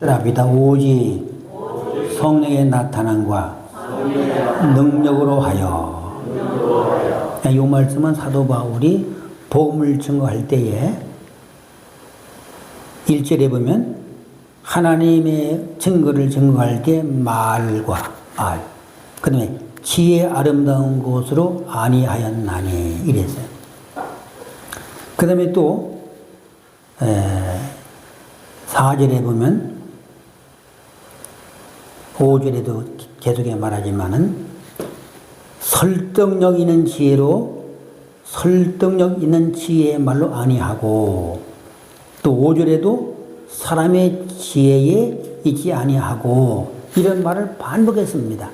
합니다. 오직 성령의 나타남과 능력으로 하여. 이 말씀은 사도 바울이 복음을 증거할 때에 1절에 보면 하나님의 증거를 증거할 때 말과 말, 그 다음에 지혜 아름다운 것으로 아니하였나니 이랬어요. 그 다음에 또 4절에 보면 5절에도 계속해 말하지만은 설득력 있는 지혜로 설득력 있는 지혜의 말로 아니하고, 또 5절에도 사람의 지혜에 있지 아니하고, 이런 말을 반복했습니다.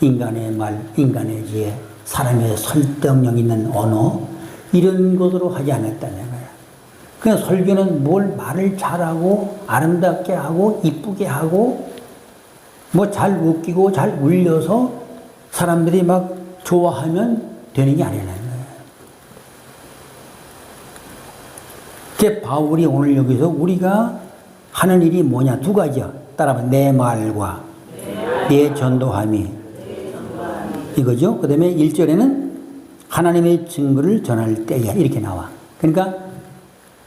인간의 말, 인간의 지혜, 사람의 설득력 있는 언어, 이런 것으로 하지 않았다는 거예요. 그냥 설교는 뭘 말을 잘하고 아름답게 하고 이쁘게 하고 뭐 잘 웃기고 잘 울려서 사람들이 막 좋아하면 되는 게 아니라는 거예요. 그 바울이 오늘 여기서 우리가 하는 일이 뭐냐? 두 가지야. 따라봐. 내 말과 내 전도함이. 이거죠. 그 다음에 1절에는 하나님의 증거를 전할 때에 이렇게 나와. 그러니까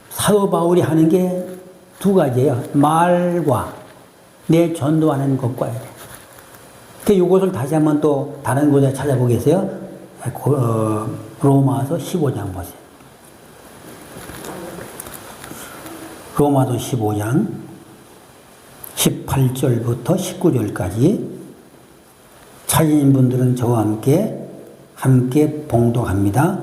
사도 바울이 하는 게 두 가지예요. 말과 내 전도하는 것과 이래. 이것을 다시 한번 또 다른 곳에 찾아보겠어요. 로마서 15장 보세요. 로마서 15장 18절부터 19절까지 찾으신 분들은 저와 함께 봉독합니다.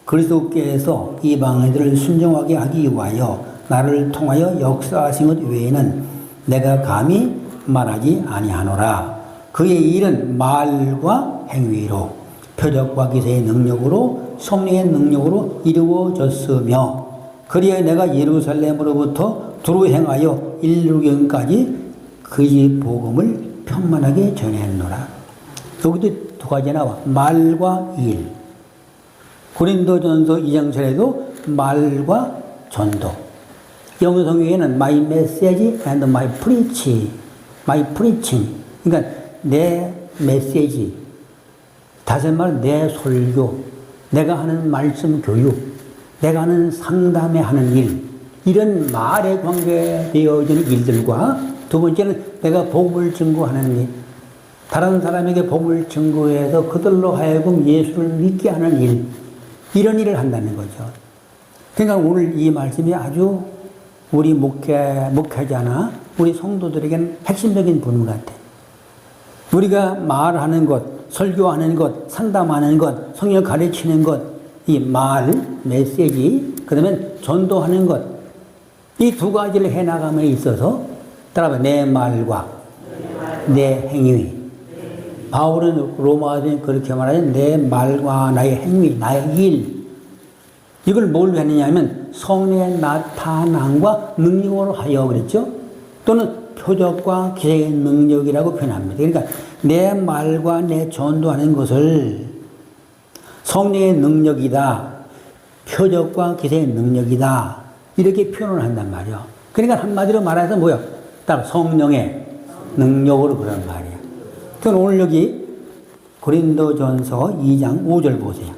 그리스도께서 이방인들을 순종하게 하기 위하여 나를 통하여 역사하신 것 외에는 내가 감히 말하지 아니하노라. 그의 일은 말과 행위로 표적과 기사의 능력으로 성령의 능력으로 이루어졌으며, 그리하여 내가 예루살렘으로부터 두루 행하여 일루경까지 그의 복음을 편만하게 전했노라. 여기도 두 가지 나와. 말과 일. 고린도전서 2장 절에도 말과 전도. 영성회에는 my message and my preaching. 그러니까 내 메시지, 다시 말해 내 설교, 내가 하는 말씀 교육, 내가 하는 상담에 하는 일, 이런 말에 관계되어지는 일들과, 두 번째는 내가 복음을 증거하는 일, 다른 사람에게 복음을 증거해서 그들로 하여금 예수를 믿게 하는 일, 이런 일을 한다는 거죠. 그러니까 오늘 이 말씀이 아주 우리 목회자나 우리 성도들에게는 핵심적인 본문 같아. 우리가 말하는 것, 설교하는 것, 상담하는 것, 성경 가르치는 것, 이 말, 메시지, 그 다음에 전도하는 것, 이 두 가지를 해나감에 있어서 따라봐. 내 말과 내 행위. 바울은 로마서에 그렇게 말하죠. 내 말과 나의 행위, 나의 일. 이걸 뭘 했느냐면 성령의 나타남과 능력으로 하여 그랬죠. 또는 표적과 기사의 능력이라고 표현합니다. 그러니까 내 말과 내 전도하는 것을 성령의 능력이다, 표적과 기사의 능력이다, 이렇게 표현을 한단 말이에요. 그러니까 한마디로 말해서 뭐야? 딱 성령의 능력으로 그런 말이에요. 그럼 오늘 여기 고린도전서 2장 5절 보세요.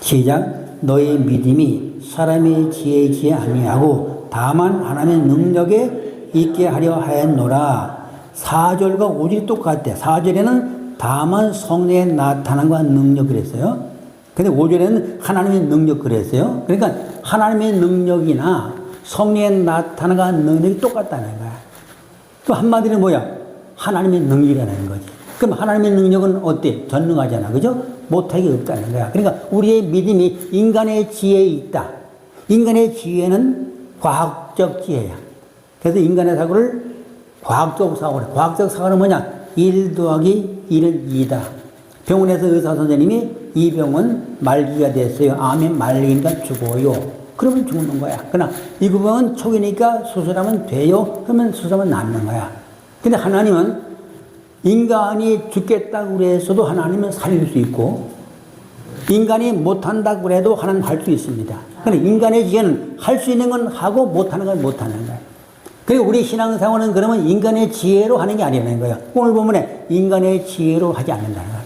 시작. 너의 믿음이 사람의 지혜에 있지 아니하고 다만 하나님의 능력에 있게 하려 하였노라. 4절과 5절이 똑같대. 4절에는 다만 성령의 나타남과 능력 그랬어요. 근데 5절에는 하나님의 능력 그랬어요. 그러니까 하나님의 능력이나 성령의 나타남과 능력이 똑같다는 거야. 또 한마디로 뭐야? 하나님의 능력이라는 거지. 그럼 하나님의 능력은 어때? 전능하잖아. 그죠? 못하기 없다는 거야. 그러니까 우리의 믿음이 인간의 지혜에 있다. 인간의 지혜는 과학적 지혜야. 그래서 인간의 사고를 과학적 사고래. 과학적 사고는 뭐냐? 1 더하기 1은 2다. 병원에서 의사 선생님이 이 병은 말기가 됐어요. 암에 말리니까 죽어요. 그러면 죽는 거야. 그러나 이 병은 초기니까 수술하면 돼요. 그러면 수술하면 낫는 거야. 근데 하나님은 인간이 죽겠다고 해서도 하나님은 살릴 수 있고, 인간이 못한다고 해도 하나님은 할 수 있습니다. 그러니까 인간의 지혜는 할 수 있는 건 하고 못하는 건 못하는 거예요. 그리고 우리 신앙생활은 그러면 인간의 지혜로 하는 게 아니라는 거예요. 오늘 본문에 인간의 지혜로 하지 않는다는 거예요.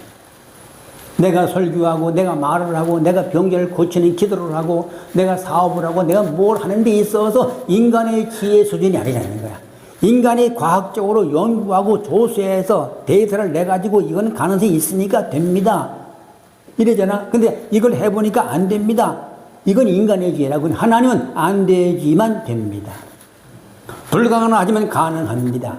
내가 설교하고 내가 말을 하고 내가 병자를 고치는 기도를 하고 내가 사업을 하고 내가 뭘 하는 데 있어서 인간의 지혜 수준이 아니라는 거야. 인간이 과학적으로 연구하고 조사해서 데이터를 내가지고 이건 가능성이 있으니까 됩니다. 이러잖아. 근데 이걸 해보니까 안 됩니다. 이건 인간의 지혜라고. 하나님은 안 되지만 됩니다. 불가능하지만 가능합니다.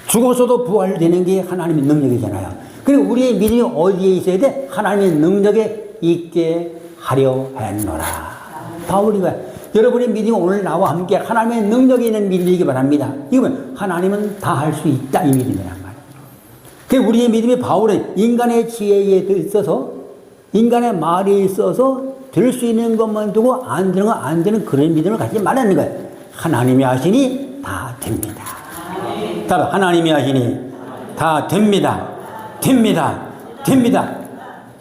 죽어서도 부활되는 게 하나님의 능력이잖아요. 그리고 우리의 믿음이 어디에 있어야 돼? 하나님의 능력에 있게 하려 했노라. 바울이가 여러분의 믿음이 오늘 나와 함께 하나님의 능력이 있는 믿음이기 바랍니다. 이거는 하나님은 다 할 수 있다 이 믿음이란 말이에요. 그 우리의 믿음이 바울은 인간의 지혜에 있어서 인간의 말에 있어서 될 수 있는 것만 두고 안 되는 거 안 되는 그런 믿음을 갖지 말라는 거예요. 하나님이 하시니 다 됩니다. 따로 하나님이 하시니 다 됩니다. 됩니다. 됩니다.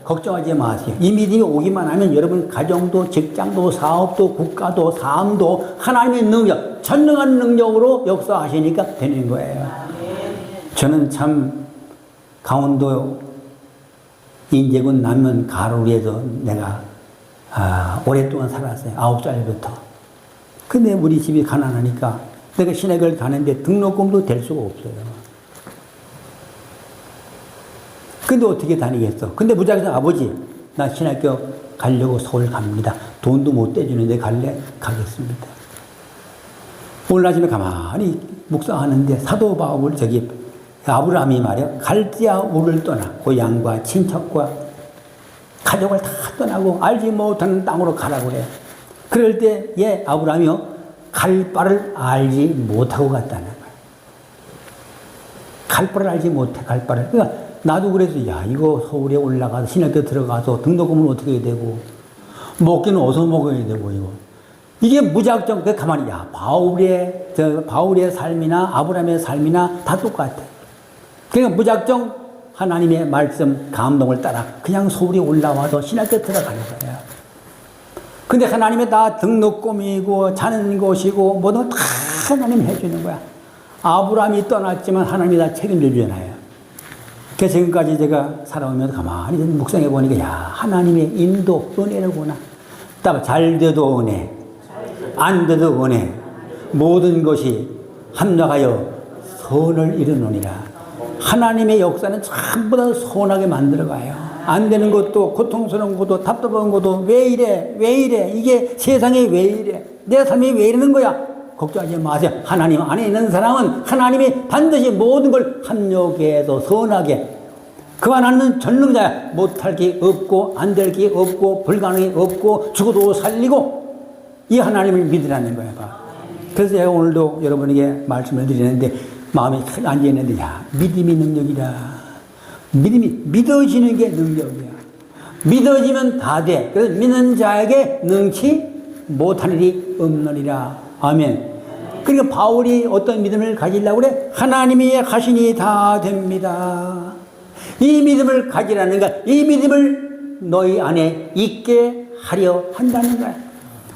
걱정하지 마세요. 이 믿음이 오기만 하면 여러분 가정도 직장도 사업도 국가도 삶도 하나님의 능력, 전능한 능력으로 역사하시니까 되는 거예요. 저는 참 강원도 인제군 남면 가로리에서 내가 오랫동안 살았어요. 9살부터. 근데 우리 집이 가난하니까 내가 시댁을 가는데 등록금도 될 수가 없어요. 근데 어떻게 다니겠어? 근데 무작정 아버지, 나 신학교 가려고 서울 갑니다. 돈도 못 떼주는데 갈래? 가겠습니다. 오늘 아침에 가만히 묵상하는데 사도 바울 저기 아브라함이 말이야 갈대아 우를 떠나 고향과 친척과 가족을 다 떠나고 알지 못하는 땅으로 가라고 그래. 그럴 때 얘 아브라함이요 갈 바를 알지 못하고 갔다는 거야. 갈 바를 알지 못해. 갈 바를. 그러니까 나도 그래서 야 이거 서울에 올라가서 신학교 들어가서 등록금은 어떻게 해야 되고 먹기는 어디서 먹어야 되고 이게 무작정 그 가만히 야 바울의 삶이나 아브라함의 삶이나 다 똑같아. 그러니까 무작정 하나님의 말씀 감동을 따라 그냥 서울에 올라와서 신학교 들어가는 거야. 근데 하나님이 다 등록금이고 자는 곳이고 뭐든 다 하나님이 해주는 거야. 아브라함이 떠났지만 하나님이 다 책임져 주잖아요. 그래서 지금까지 제가 살아오면서 가만히 묵상해 보니까 야 하나님의 인도 은혜로구나. 잘 돼도 은혜, 안 돼도 은혜, 모든 것이 합력하여 선을 이루느니라. 하나님의 역사는 전부 다 선하게 만들어가요. 안 되는 것도 고통스러운 것도 답답한 것도 왜 이래 이게 세상에 왜 이래 내 삶이 왜 이러는 거야. 걱정하지 마세요. 하나님 안에 있는 사람은 하나님이 반드시 모든 걸 합력해서 선하게 그만 하는 전능자야. 못할 게 없고 안 될 게 없고 불가능이 없고 죽어도 살리고 이 하나님을 믿으라는 거야. 그래서 제가 오늘도 여러분에게 말씀을 드리는데 마음이 탁 앉아있는데 야 믿음이 능력이다. 믿음이 믿어지는 게 능력이야. 믿어지면 다 돼. 그래서 믿는 자에게 능치 못한 일이 없느니라. 아멘. 그러니까 바울이 어떤 믿음을 가지려고 그래? 하나님이 하시니 다 됩니다. 이 믿음을 가지라는 거야. 이 믿음을 너희 안에 있게 하려 한다는 거야.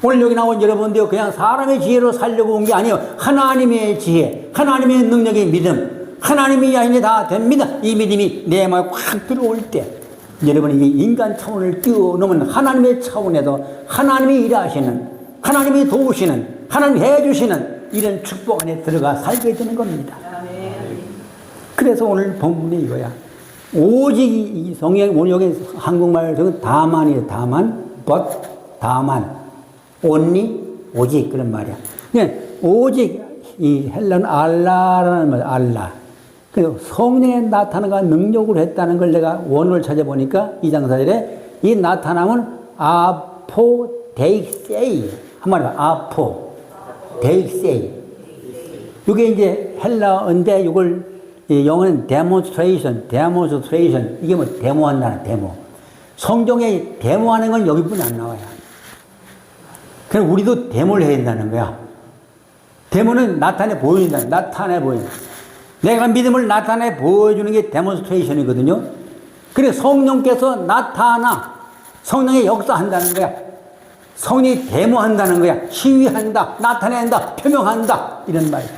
오늘 여기 나온 여러분들 그냥 사람의 지혜로 살려고 온 게 아니에요. 하나님의 지혜, 하나님의 능력의 믿음, 하나님이 하시니 다 됩니다. 이 믿음이 내 마음에 확 들어올 때 여러분이 인간 차원을 뛰어넘은 하나님의 차원에서 하나님이 일하시는, 하나님이 도우시는, 하나님이 해주시는 이런 축복 안에 들어가 살게 되는 겁니다. 그래서 오늘 본문이 이거야. 오직 이 성경 오늘 여기 한국말 적은 다만이에요. 다만 only 오직 그런 말이야. 그러니까 오직 이 헬라는 알라라는 말 알라. 그래서 성령의 나타나가 능력으로 했다는 걸 내가 원어를 찾아보니까 2장 4절에 이 나타남은 아포데이세이 한 말이야. 아포데이세이. 이게 이제 헬라어인데 이걸 영어는 demonstration. 이게 뭐 데모한다는 데모. 성경에 데모하는 건 여기뿐이 안 나와요. 그럼 우리도 데모를 해야 된다는 거야. 데모는 나타내 보인다. 내가 믿음을 나타내 보여주는 게 데몬스트레이션이거든요. 그래서 성령께서 나타나 성령의 역사한다는 거야. 성령이 데모한다는 거야. 시위한다, 나타낸다, 표명한다 이런 말이야.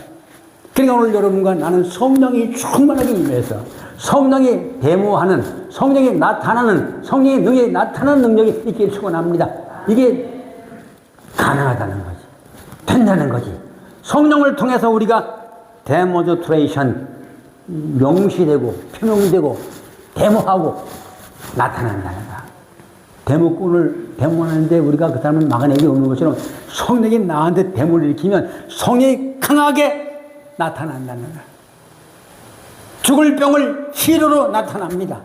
그러니까 오늘 여러분과 나는 성령이 충만하게 임해서 성령이 데모하는, 성령이 나타나는, 성령의 능력이 나타나는 능력이 있기를 축원합니다. 이게 가능하다는 거지. 된다는 거지. 성령을 통해서 우리가 데모스트레이션, 명시되고 표명되고 데모하고 나타난다는 거야. 데모꾼을 데모하는데 우리가 그 사람을 막아내기 없는 것처럼 성령이 나한테 데모를 일으키면 성령이 강하게 나타난다는 거야. 죽을 병을 치료로 나타납니다.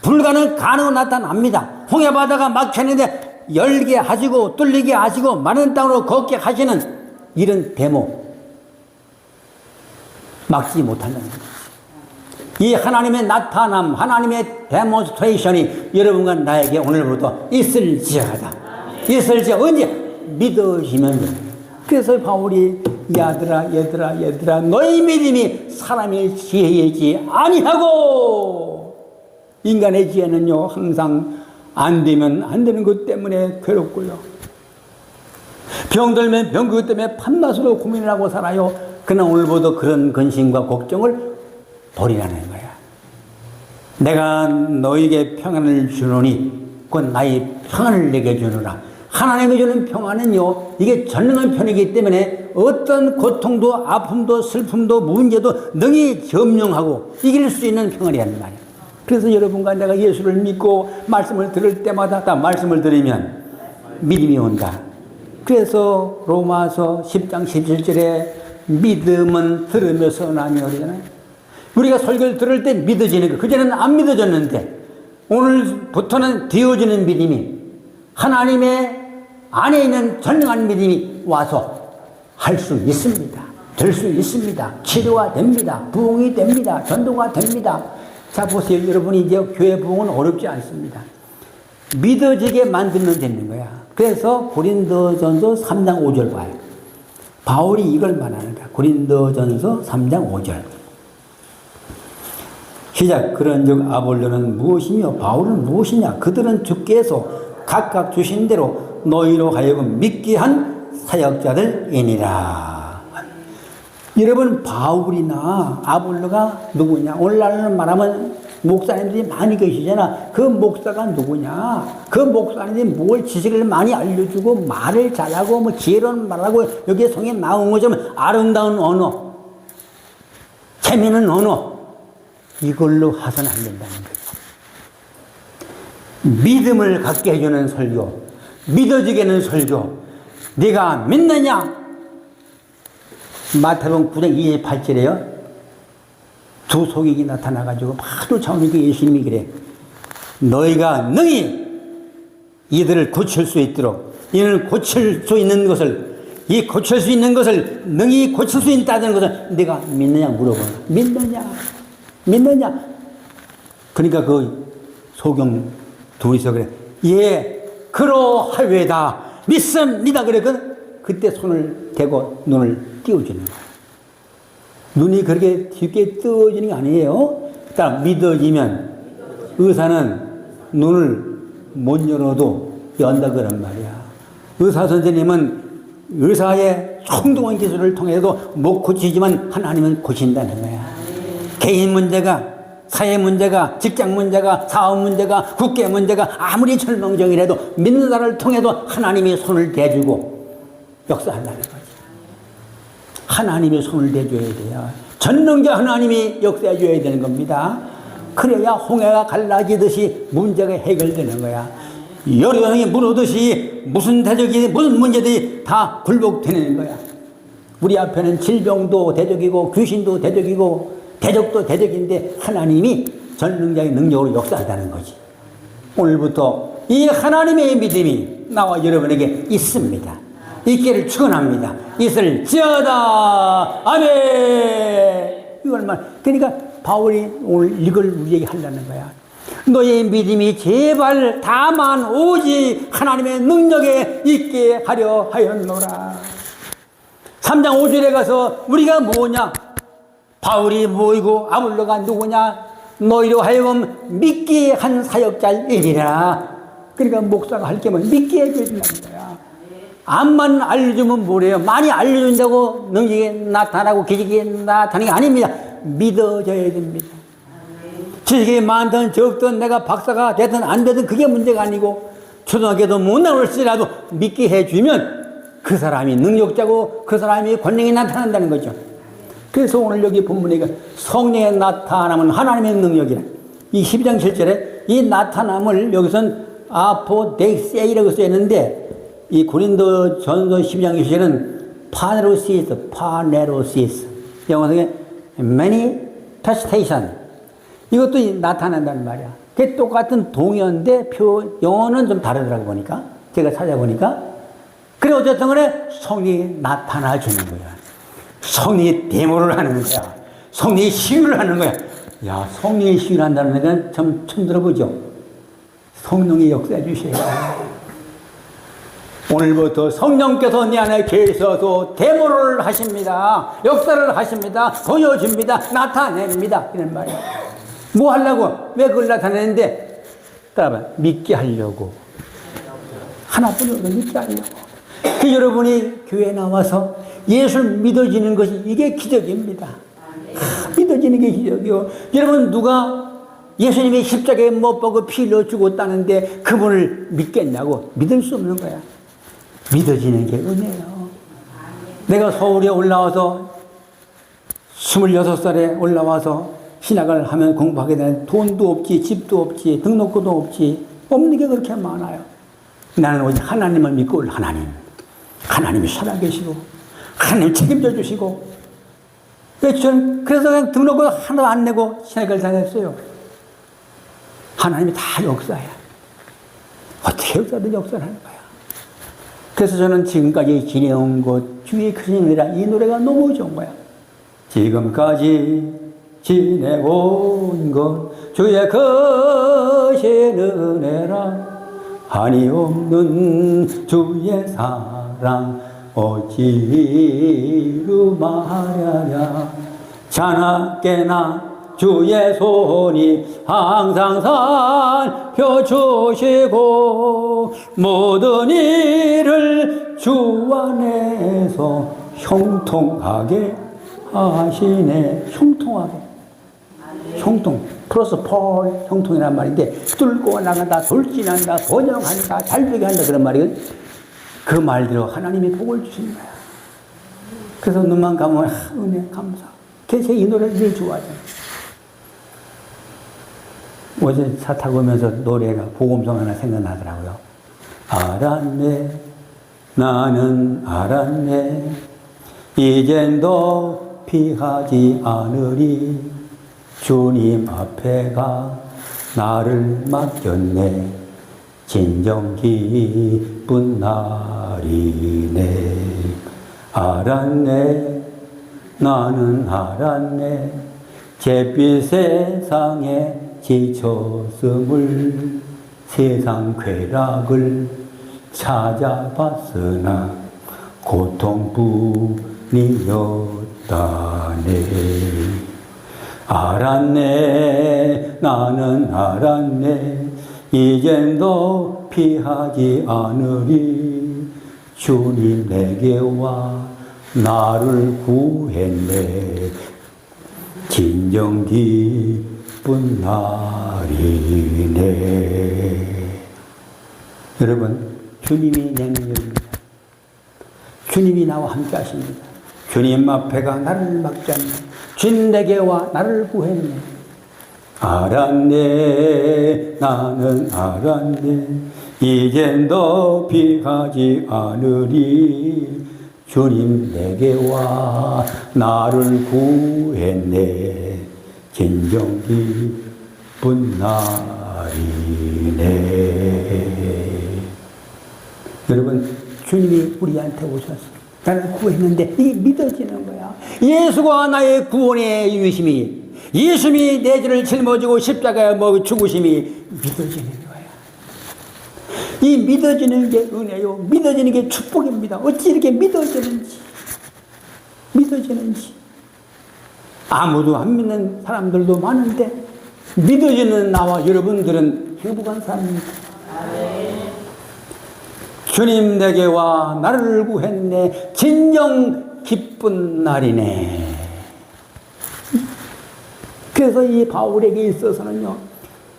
불가능 가능으로 나타납니다. 홍해바다가 막혔는데 열게 하시고 뚫리게 하시고 마른 땅으로 걷게 하시는 이런 데모 막지 못한다는 거죠. 이 하나님의 나타남, 하나님의 데몬스트레이션이 여러분과 나에게 오늘부터 있을지어다. 있을지어다. 언제? 믿어지면 됩니다. 그래서 바울이 얘들아 너희 믿음이 사람의 지혜이지 아니하고 인간의 지혜는요 항상 안 되면 안 되는 것 때문에 괴롭고요. 병들면 병 그것 때문에 밤낮으로 고민을 하고 살아요. 그러나 오늘부터 그런 근심과 걱정을 버리라는 거야. 내가 너에게 평안을 주노니 곧 나의 평안을 내게 주노라. 하나님이 주는 평안은요 이게 전능한 편이기 때문에 어떤 고통도 아픔도 슬픔도 문제도 능히 점령하고 이길 수 있는 평안이란 말이에요. 그래서 여러분과 내가 예수를 믿고 말씀을 들을 때마다 다 말씀을 들으면 믿음이 온다. 그래서 로마서 10장 17절에 믿음은 들으면서 나며 그러잖아요. 우리가 설교를 들을 때 믿어지는 거. 그전에는 안 믿어졌는데 오늘부터는 되어지는 믿음이 하나님의 안에 있는 전능한 믿음이 와서 할 수 있습니다. 될 수 있습니다. 치료가 됩니다. 부흥이 됩니다. 전도가 됩니다. 자 보세요. 여러분이 이제 교회 부흥은 어렵지 않습니다. 믿어지게 만들면 되는 거야. 그래서 고린도전서 3장 5절 봐요. 바울이 이걸 말하는 거야. 고린도전서 3장 5절. 시작. 그런즉 아볼로는 무엇이며 바울은 무엇이냐? 그들은 주께서 각각 주신 대로 너희로 하여금 믿게 한 사역자들이니라. 여러분 바울이나 아볼로가 누구냐? 오늘날은 말하면 목사님들이 많이 계시잖아. 그 목사가 누구냐? 그 목사님들이 뭘 지식을 많이 알려주고 말을 잘하고 뭐 지혜로운 말하고 여기에 성에 나온 것처럼 아름다운 언어, 재미있는 언어 이걸로 하선 안 된다는 거죠. 믿음을 갖게 해주는 설교, 믿어지게 하는 설교. 네가 믿느냐? 마태복음 9장 28절에요. 두 소객이 나타나가지고 하도 차오니까 예수님이 그래. 너희가 능히 이들을 고칠 수 있도록 이를 고칠 수 있는 것을 이 고칠 수 있는 것을 능히 고칠 수 있다는 것을 네가 믿느냐 물어보는 거야. 믿느냐? 그러니까 그 소경 둘이서 그래. 예, 그러하외다. 믿습니다. 그랬거든. 그때 손을 대고 눈을 띄워주는 거야. 눈이 그렇게 쉽게 뜨어지는 게 아니에요. 딱 믿어지면 의사는 눈을 못 열어도 연다 그런 말이야. 의사 선생님은 의사의 총동원 기술을 통해서도 못 고치지만 하나님은 고친다는 거야. 개인 문제가, 사회 문제가, 직장 문제가, 사업 문제가, 국계 문제가 아무리 절망적이라도 믿는 자를 통해도 하나님이 손을 대주고 역사한다는 거지. 하나님의 손을 대줘야 돼요. 전능자 하나님이 역사해줘야 되는 겁니다. 그래야 홍해가 갈라지듯이 문제가 해결되는 거야. 여름이 무르듯이 무슨 대적이 무슨 문제들이 다 굴복되는 거야. 우리 앞에는 질병도 대적이고 귀신도 대적이고 대적도 대적인데 하나님이 전능자의 능력으로 역사한다는 거지. 오늘부터 이 하나님의 믿음이 나와 여러분에게 있습니다. 있기를 축원합니다. 있을지어다. 아멘. 이걸 말. 그러니까 바울이 오늘 이걸 우리에게 하려는 거야. 너의 믿음이 제발 다만 오직 하나님의 능력에 있게 하려 하였노라. 3장 5절에 가서 우리가 뭐냐? 바울이 뭐이고 아볼로가 누구냐? 너희로 하여금 믿기에 한 사역자이니라. 그러니까 목사가 할 게 뭐 믿기에 해준다는 거야. 암만 알려주면 뭐래요? 많이 알려준다고 능력이 나타나고 기적이 나타나는 게 아닙니다. 믿어져야 됩니다. 지식이 많든 적든 내가 박사가 되든 안 되든 그게 문제가 아니고 초등학교도 못 나올지라도 믿게 해주면 그 사람이 능력자고 그 사람이 권능이 나타난다는 거죠. 그래서 오늘 여기 본문에 성령의 나타남은 하나님의 능력이라. 이 12장 7절에 이 나타남을 여기선 아포덱세이라고 써있는데 이 고린도 전서 12장 6절은 파네로시스 영어상에 manifestation 이것도 나타난다는 말이야. 그게 똑같은 동의어인데 영어는 좀 다르더라고 보니까 제가 찾아보니까 그래 어쨌든 간에 성령이 나타나주는 거야. 성령이 데모를 하는 거야. 성령이 시위를 하는 거야. 야, 성령이 시위를 한다는 건 참 처음 들어보죠. 성령이 역사해 주셔야 돼요. 오늘부터 성령께서 내 안에 계셔서 데모를 하십니다. 역사를 하십니다. 보여줍니다. 나타냅니다. 이런 말이에요. 뭐 하려고? 왜 그걸 나타내는데? 따라봐. 믿게 하려고. 하나뿐이어도 믿게 하려고. 그 여러분이 교회에 나와서 예수를 믿어지는 것이 이게 기적입니다. 믿어지는 게 기적이요. 여러분 누가 예수님이 십자가에 못 박고 피 흘려 죽었다는데 그분을 믿겠냐고? 믿을 수 없는 거야. 믿어지는 게 은혜예요. 내가 서울에 올라와서 26살에 올라와서 신학을 하면 공부하게 되는 돈도 없지 집도 없지 등록금도 없지 없는 게 그렇게 많아요. 나는 오직 하나님을 믿고 올 하나님이 살아계시고 하나님 책임져 주시고 그래서 그냥 등록금 하나도 안 내고 신학을 다녔어요. 하나님이 다 역사야. 어떻게 역사든 역사를 하는 거야. 그래서 저는 지금까지 지내온 것 주의 크신이라 이 노래가 너무 좋은 거야. 지금까지 지내온 것 주의 크신 은혜라 한이 없는 주의 사랑 어찌로 말하랴 자나깨나 주의 손이 항상 살펴주시고 모든 일을 주 안에서 형통하게 하시네. 형통 플러스 펄 형통이란 말인데 뚫고 나간다 돌진한다 번영한다 잘되게 한다 그런 말이에요. 그 말대로 하나님이 복을 주시는 거야. 그래서 눈만 감으면 은혜 감사. 그래서 이 노래를 제일 좋아하잖아요. 어제 차 타고 오면서 노래가 복음성 하나 생각나더라고요. 알았네 나는 알았네 이젠 더 피하지 않으리 주님 앞에가 나를 맡겼네 진정 기쁜 날이네 알았네 나는 알았네 잿빛 세상에 지쳤음을 세상 쾌락을 찾아봤으나 고통뿐이었다네 알았네 나는 알았네 이젠 더 피하지 않으리 주님 내게 와 나를 구했네 진정 기쁜 날이네. 여러분 주님이 내 능력입니다. 주님이 나와 함께 하십니다. 주님 앞에가 나를 막지 않네. 주님 내게 와 나를 구했네. 알았네 나는 알았네 이젠 더 피하지 않으리 주님 내게 와 나를 구했네 진정 기쁜 날이네. 여러분 주님이 우리한테 오셔서 나를 구했는데 이게 믿어지는 거야. 예수가 나의 구원의 유심이 예수님이 내 죄를 짊어지고 십자가에 못 죽으심이 믿어지는 거야. 이 믿어지는 게 은혜요. 믿어지는 게 축복입니다. 어찌 이렇게 믿어지는지. 아무도 안 믿는 사람들도 많은데 믿어지는 나와 여러분들은 행복한 사람입니다. 주님 내게 와 나를 구했네. 진정 기쁜 날이네. 그래서 이 바울에게 있어서는요,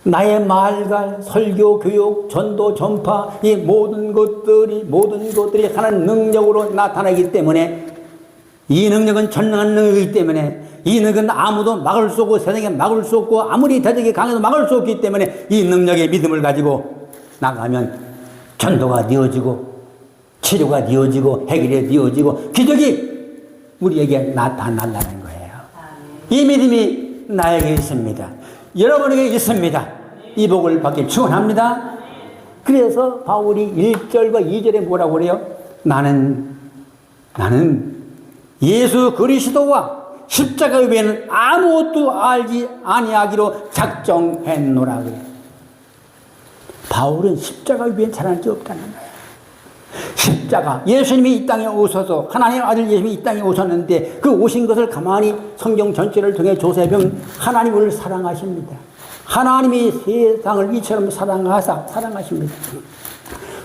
나의 말갈, 설교, 교육, 전도, 전파, 이 모든 것들이 하나님 능력으로 나타나기 때문에, 이 능력은 전능한 능력이기 때문에, 이 능력은 아무도 막을 수 없고 세상에 막을 수 없고 아무리 대적이 강해도 막을 수 없기 때문에 이 능력의 믿음을 가지고 나가면 전도가 이어지고 치료가 이어지고 해결이 이어지고 기적이 우리에게 나타난다는 거예요. 이 믿음이 나에게 있습니다. 여러분에게 있습니다. 이 복을 받길 축원합니다. 그래서 바울이 1절과 2절에 뭐라고 그래요? 나는 예수 그리스도와 십자가 외에는 아무것도 알지 아니하기로 작정했노라 그래요. 바울은 십자가 외에는 잘할 게 없다는 거예요. 십자가, 예수님이 이 땅에 오셔서, 하나님의 아들 예수님이 이 땅에 오셨는데 그 오신 것을 가만히 성경 전체를 통해 조사해보면 하나님을 사랑하십니다. 하나님이 세상을 이처럼 사랑하십니다.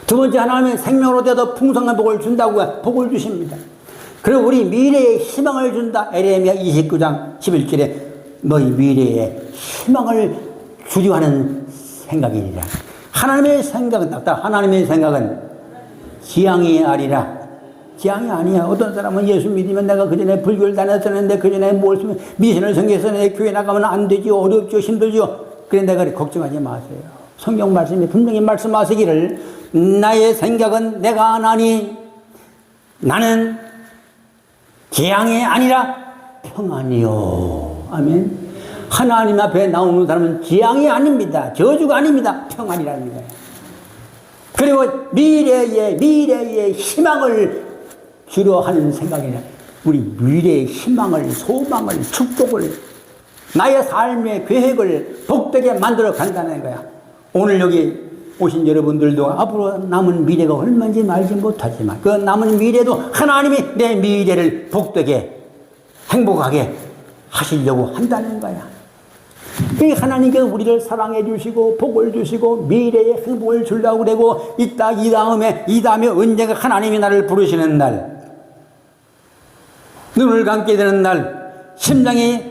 두 번째, 하나님은 생명으로 되어 풍성한 복을 준다고 복을 주십니다. 그리고 우리 미래에 희망을 준다. 에레미야 29장 11절에 너희 미래에 희망을 주려 하는 생각이니라. 하나님의 생각은 하나님의 생각은 지향이 아니라, 지향이 아니야. 어떤 사람은 예수 믿으면 내가 그전에 불교를 다녔었는데 그전에 미신을 섬겼었는데 교회 나가면 안 되죠. 어렵죠. 힘들죠. 그래 내가 걱정하지 마세요. 성경 말씀이 분명히 말씀하시기를 나의 생각은 내가 아나니 나는 재앙이 아니라 평안이요. 아멘. 하나님 앞에 나오는 사람은 재앙이 아닙니다. 저주가 아닙니다. 평안이라는 거예요. 그리고 미래의 희망을 주려 하는 생각이냐. 우리 미래의 희망을, 소망을, 축복을, 나의 삶의 계획을 복되게 만들어 간다는 거야. 오늘 여기 오신 여러분들도 앞으로 남은 미래가 얼마인지 알지 못하지만 그 남은 미래도 하나님이 내 미래를 복되게 행복하게 하시려고 한다는 거야. 이 하나님께서 우리를 사랑해 주시고 복을 주시고 미래의 행복을 주려고 그러고 이 다음에 언젠가 하나님이 나를 부르시는 날, 눈을 감게 되는 날, 심장이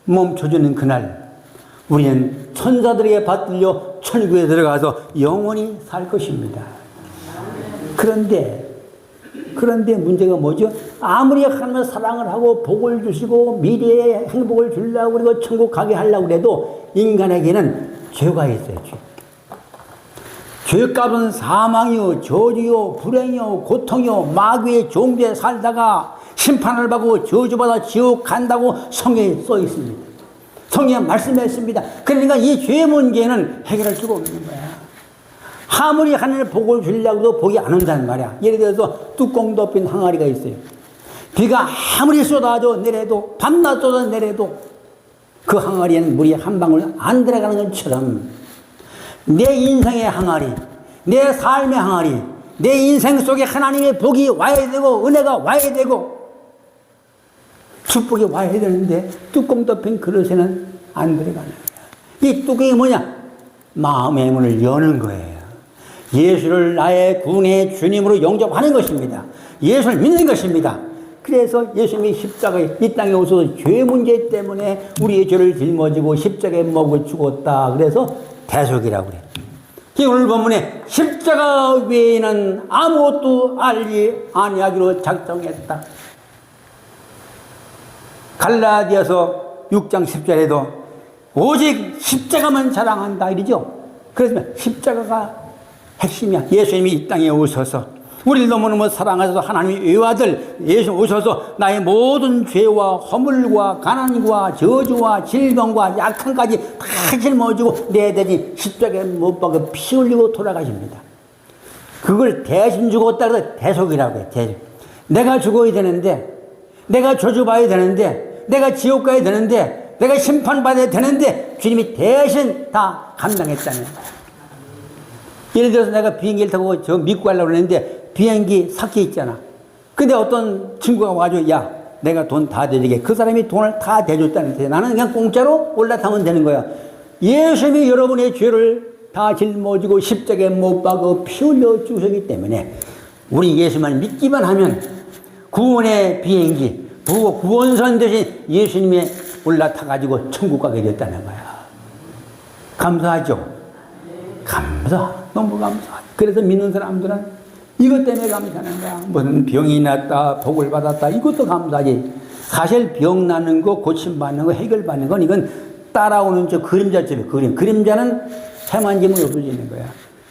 멈춰주는 그날, 우리는 천사들에게 받들려 천국에 들어가서 영원히 살 것입니다. 그런데 문제가 뭐죠? 아무리 하나님의 사랑을 하고 복을 주시고 미래의 행복을 주려고 그리고 천국 가게 하려고 해도 인간에게는 죄가 있어요. 죄값은 사망이요, 저주요, 불행이요, 고통이요, 마귀의 종대에 살다가 심판을 받고 저주받아 지옥 간다고 성경에 써 있습니다. 성경에 말씀했습니다. 그러니까 이 죄 문제는 해결할 수가 없는 거야. 아무리 하나님의 복을 주려고 해도 복이 안 온다는 말이야. 예를 들어서 뚜껑 덮인 항아리가 있어요. 비가 아무리 쏟아져 내려도, 밤낮 쏟아 내려도 그 항아리에는 물이 한 방울 안 들어가는 것처럼 내 인생의 항아리, 내 삶의 항아리, 내 인생 속에 하나님의 복이 와야 되고 은혜가 와야 되고 축복이 와야 되는데 뚜껑 덮인 그릇에는 안 들어가는 거야. 이 뚜껑이 뭐냐? 마음의 문을 여는 거예요. 예수를 나의 구원의 주님으로 영접하는 것입니다. 예수를 믿는 것입니다. 그래서 예수님이 십자가에 이 땅에 오셔서 죄 문제 때문에 우리의 죄를 짊어지고 십자가에 먹어 죽었다. 그래서 대속이라고 그래요. 오늘 본문에 십자가 외에는 아무것도 알지 아니하기로 작정했다. 갈라디아서 6장 10절에도 오직 십자가만 자랑한다 이러죠. 그래서 십자가가 핵심이야. 예수님이 이 땅에 오셔서 우리를 너무너무 사랑하셔서 하나님의 외아들 예수 오셔서 나의 모든 죄와 허물과 가난과 저주와 질병과 약함까지 다 짊어지고 내 대신 십자가에 못 박아 피 흘리고 돌아가십니다. 그걸 대신 죽었다 그래서 대속이라고 해요. 대속. 내가 죽어야 되는데, 내가 저주받아야 되는데, 내가 지옥 가야 되는데, 내가 심판받아야 되는데 주님이 대신 다 감당했다는 거예요. 예를 들어서 내가 비행기를 타고 저 미국 가려고 그랬는데 비행기 삭혀 있잖아. 근데 어떤 친구가 와가지고 야 내가 돈 다 대주게. 그 사람이 돈을 다 대줬다는 거야. 나는 그냥 공짜로 올라타면 되는 거야. 예수님이 여러분의 죄를 다 짊어지고 십자가에 못 박아 피 흘려 주셨기 때문에 우리 예수만 믿기만 하면 구원의 비행기, 구원선 대신 예수님에 올라타가지고 천국 가게 됐다는 거야. 감사하죠? 너무 감사. 그래서 믿는 사람들은 이것 때문에 감사하는 거야. 무슨 병이 났다, 복을 받았다, 이것도 감사하지. 사실 병 나는 거, 고침받는 거, 해결받는 건 이건 따라오는 저 그림자처럼 그림자는 해만 지면 없어지는 거야.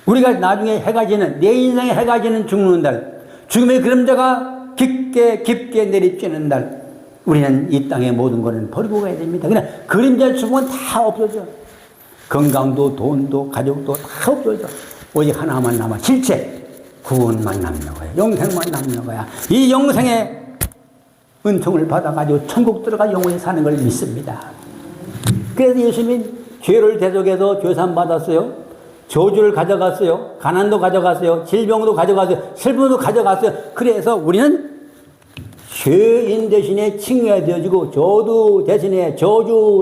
우리가 나중에 해가 지는, 내 인생에 해가 지는 죽는 날, 죽음의 그림자가 깊게 내리쬐는 날, 우리는 이 땅의 모든 것은 버리고 가야 됩니다. 그냥 그림자 죽으면 다 없어져. 건강도, 돈도, 가족도 다 없어져. 오직 하나만 남아. 실체, 구원만 남는 거야. 영생만 남는 거야. 이 영생의 은총을 받아가지고 천국 들어가 영원히 사는 걸 믿습니다. 그래서 예수님이 죄를 대속해서 죄산 받았어요. 저주를 가져갔어요. 가난도 가져갔어요. 질병도 가져갔어요. 슬픔도 가져갔어요. 그래서 우리는 죄인 대신에 칭의되어지고 저주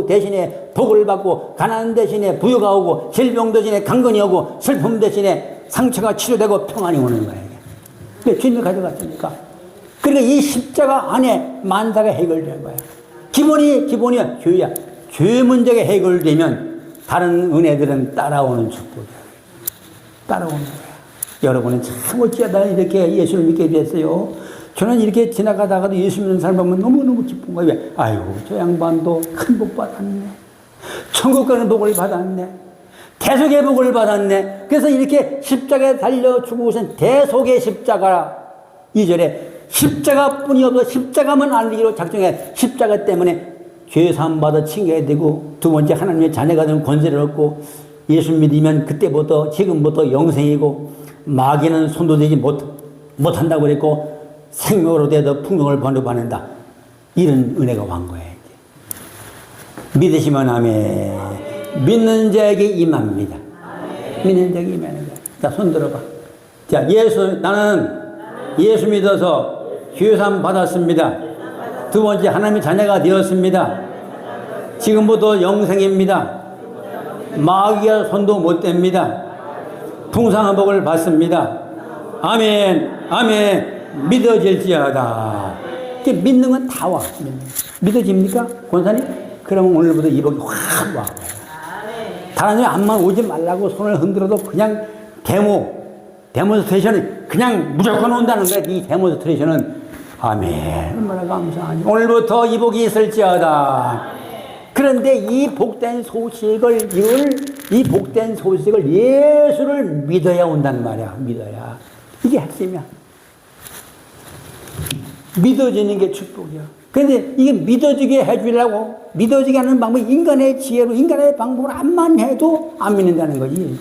대신에 복을 받고 가난 대신에 부유가 오고 질병 대신에 강건이 오고 슬픔 대신에 상처가 치료되고 평안이 오는 거예요. 그게 주님이 가져갔으니까. 그러니까 이 십자가 안에 만사가 해결된 거야. 기본이야 죄야. 죄 문제가 해결되면 다른 은혜들은 따라오는 축복이야. 따라오는 거야. 여러분은 참 어찌하다 이렇게 예수를 믿게 됐어요. 저는 이렇게 지나가다가도 예수 믿는 사람 보면 너무너무 기쁜 거예요. 아이고 저 양반도 큰 복 받았네. 천국 가는 복을 받았네. 대속의 복을 받았네. 그래서 이렇게 십자가에 달려 죽으신 대속의 십자가 2절에 십자가뿐이 없어 십자가만 알리기로 작정해. 십자가 때문에 죄사함 받아 칭해야 되고 두 번째 하나님의 자녀가 되는 권세를 얻고 예수 믿으면 그때부터 지금부터 영생이고 마귀는 손도 대지 못한다고 그랬고 생명으로 되어 풍성을 번호받는다. 이런 은혜가 왕 거예요. 믿으시면 아멘. 믿는 자에게 임합니다. 믿는 자에게 임하는 거야. 자, 손 들어봐. 자, 나는 예수 믿어서 죄사함 받았습니다. 두 번째 하나님의 자녀가 되었습니다. 지금부터 영생입니다. 마귀가 손도 못 댑니다. 풍성한 복을 받습니다. 아멘. 아멘. 믿어질지어다. 믿는 건 다 와. 믿어집니까? 권사님? 그러면 오늘부터 이 복이 확 와. 다른 사람이 암만 오지 말라고 손을 흔들어도 그냥 데모스트레이션은 그냥 무조건 온다는 거야. 이 데모스트레이션은. 아멘. 얼마나 감사하니. 오늘부터 이 복이 있을지어다. 그런데 이 복된 소식을 예수를 믿어야 온단 말이야. 믿어야. 이게 핵심이야. 믿어지는 게 축복이야. 그런데 이게 믿어지게 해주려고, 믿어지게 하는 방법이 인간의 지혜로, 인간의 방법으로 암만 해도 안 믿는다는 거지.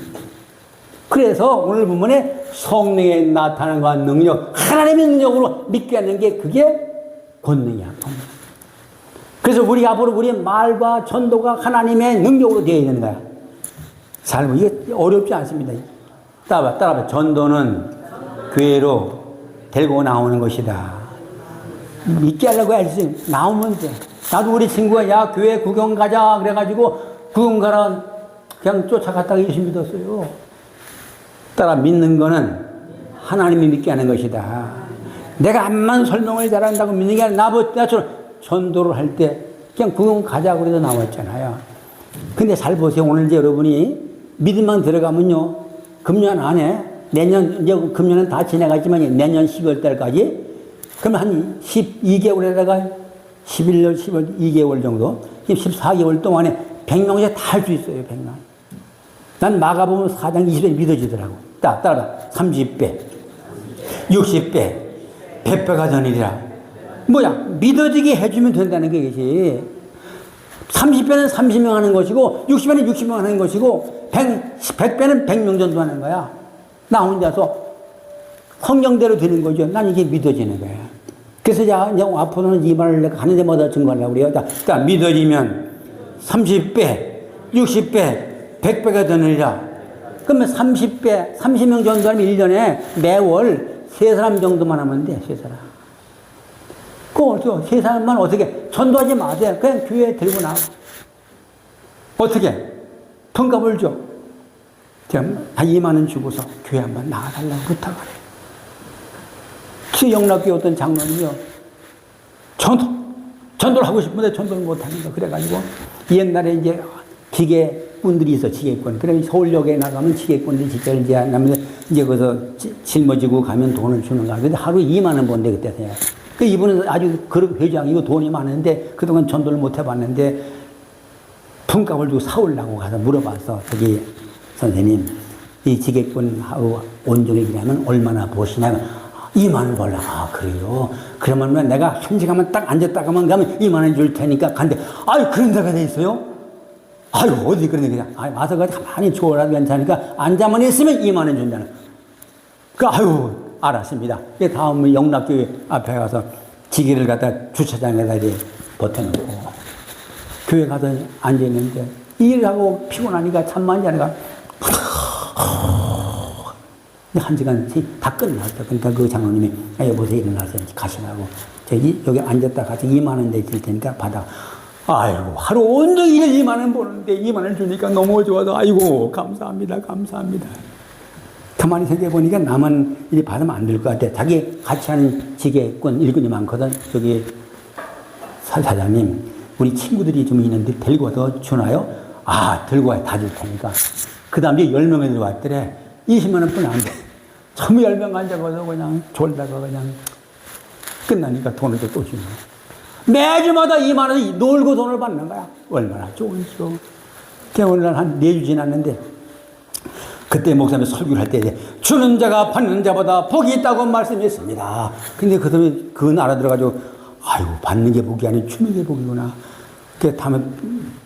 그래서 오늘 본문에 성령의 나타남과 능력, 하나님의 능력으로 믿게 하는 게 그게 권능이야. 그래서 우리 앞으로 우리의 말과 전도가 하나님의 능력으로 되어 있는 거야. 삶은 이게 어렵지 않습니다. 따라봐. 전도는 교회로 데리고 나오는 것이다. 믿게 하려고 해야지. 나오면 돼. 나도 우리 친구가 야 교회 구경 가자 그래가지고 구경 가라 그냥 쫓아갔다가 예수 믿었어요. 따라 믿는 거는 하나님이 믿게 하는 것이다. 내가 암만 설명을 잘한다고 믿는 게 아니라 나처럼 전도를 할 때 그냥 구경 가자 그래서 나왔잖아요. 근데 잘 보세요. 오늘 이제 여러분이 믿음만 들어가면요. 금년 안에 내년 이제 금년은 다 지나갔지만 내년 12월 달까지 그러면 한 12개월에다가 11년, 10월 2개월 정도, 14개월 동안에 100명씩 다 할 수 있어요, 100명. 난 마가복음 4장 20배 믿어지더라고. 따라봐. 30배, 60배, 100배가 되느니라. 뭐야, 믿어지게 해주면 된다는 게 이것이. 30배는 30명 하는 것이고, 60배는 60명 하는 것이고, 100배는 100명 정도 하는 거야. 나 혼자서 성경대로 되는 거죠. 난 이게 믿어지는 거야. 그래서 이제 앞으로는 이 말을 내가 하는 데마다 증거하려고 그래요. 자, 믿어지면 30배, 60배, 100배가 되느니라. 그러면 30배, 30명 정도 하면 1년에 매월 3사람 정도만 하면 돼, 3사람. 그 3사람만 어떻게, 전도하지 마세요. 그냥 교회에 들고 나와. 어떻게? 돈값을 줘. 제가 2만 원 주고서 교회 한번 나가달라고 부탁하래요. 영락교회 어떤 장로님이요. 전도를 하고 싶은데 전도를 못하는 거. 그래가지고 옛날에 이제 기계꾼들이 있어, 기계꾼. 그러면 서울역에 나가면 기계꾼들이 직접 이제 하면 이제 거기서 짊어지고 가면 돈을 주는 거야. 근데 하루 2만 원 번대 그때. 그 이분은 아주 그룹 회장이고 돈이 많은데 그동안 전도를 못 해봤는데 품값을 주고 사오려고 가서 물어봐서 저기 선생님 이 지게꾼하고 온종일이라면 얼마나 버시냐면 2만 원 벌라. 아 그래요? 그러면 내가 1시간만 딱 앉았다가만 가면 2만 원 줄 테니까 간대. 아유 그런 데가 돼 있어요? 아유 어디 그런 데가. 아유 와서 가만히 줘라 괜찮으니까 앉아만 있으면 2만 원 준다는. 그 아유 알았습니다. 다음에 영락교회 앞에 가서 지게를 갖다 주차장에다 이제 버텨놓고 교회 가서 앉아있는데 일하고 피곤하니까 잠만 자니까 한 시간씩 다 끝났어. 그러니까 그 장로님이 여보세요 일어나서 가시라고 저기 여기 앉았다 가서 2만 원 내줄 테니까 받아. 아이고 하루 온종일 2만 원 버는데 2만 원 주니까 너무 좋아서 아이고 감사합니다. 가만히 생각해보니까 나만 이리 받으면 안 될 것 같아. 자기 같이 하는 지게꾼 일꾼이 많거든. 저기 사장님 우리 친구들이 좀 있는데 데리고 와서 주나요? 아 들고 와야 다 줄 테니까. 그 다음에 10명이 들어왔더래. 20만 원뿐이 안 돼. 처음에 10명 앉아서 그냥 졸다가 그냥 끝나니까 돈을 또 주는 거야. 매주마다 2만 원이 놀고 돈을 받는 거야. 얼마나 좋은지요. 오늘날 한 4주 지났는데 그때 목사님이 설교를 할 때 주는 자가 받는 자보다 복이 있다고 말씀했습니다. 근데 그 사람이 그건 알아들어가지고 아이고 받는 게 복이 아니고 주는 게 복이구나. 그 다음에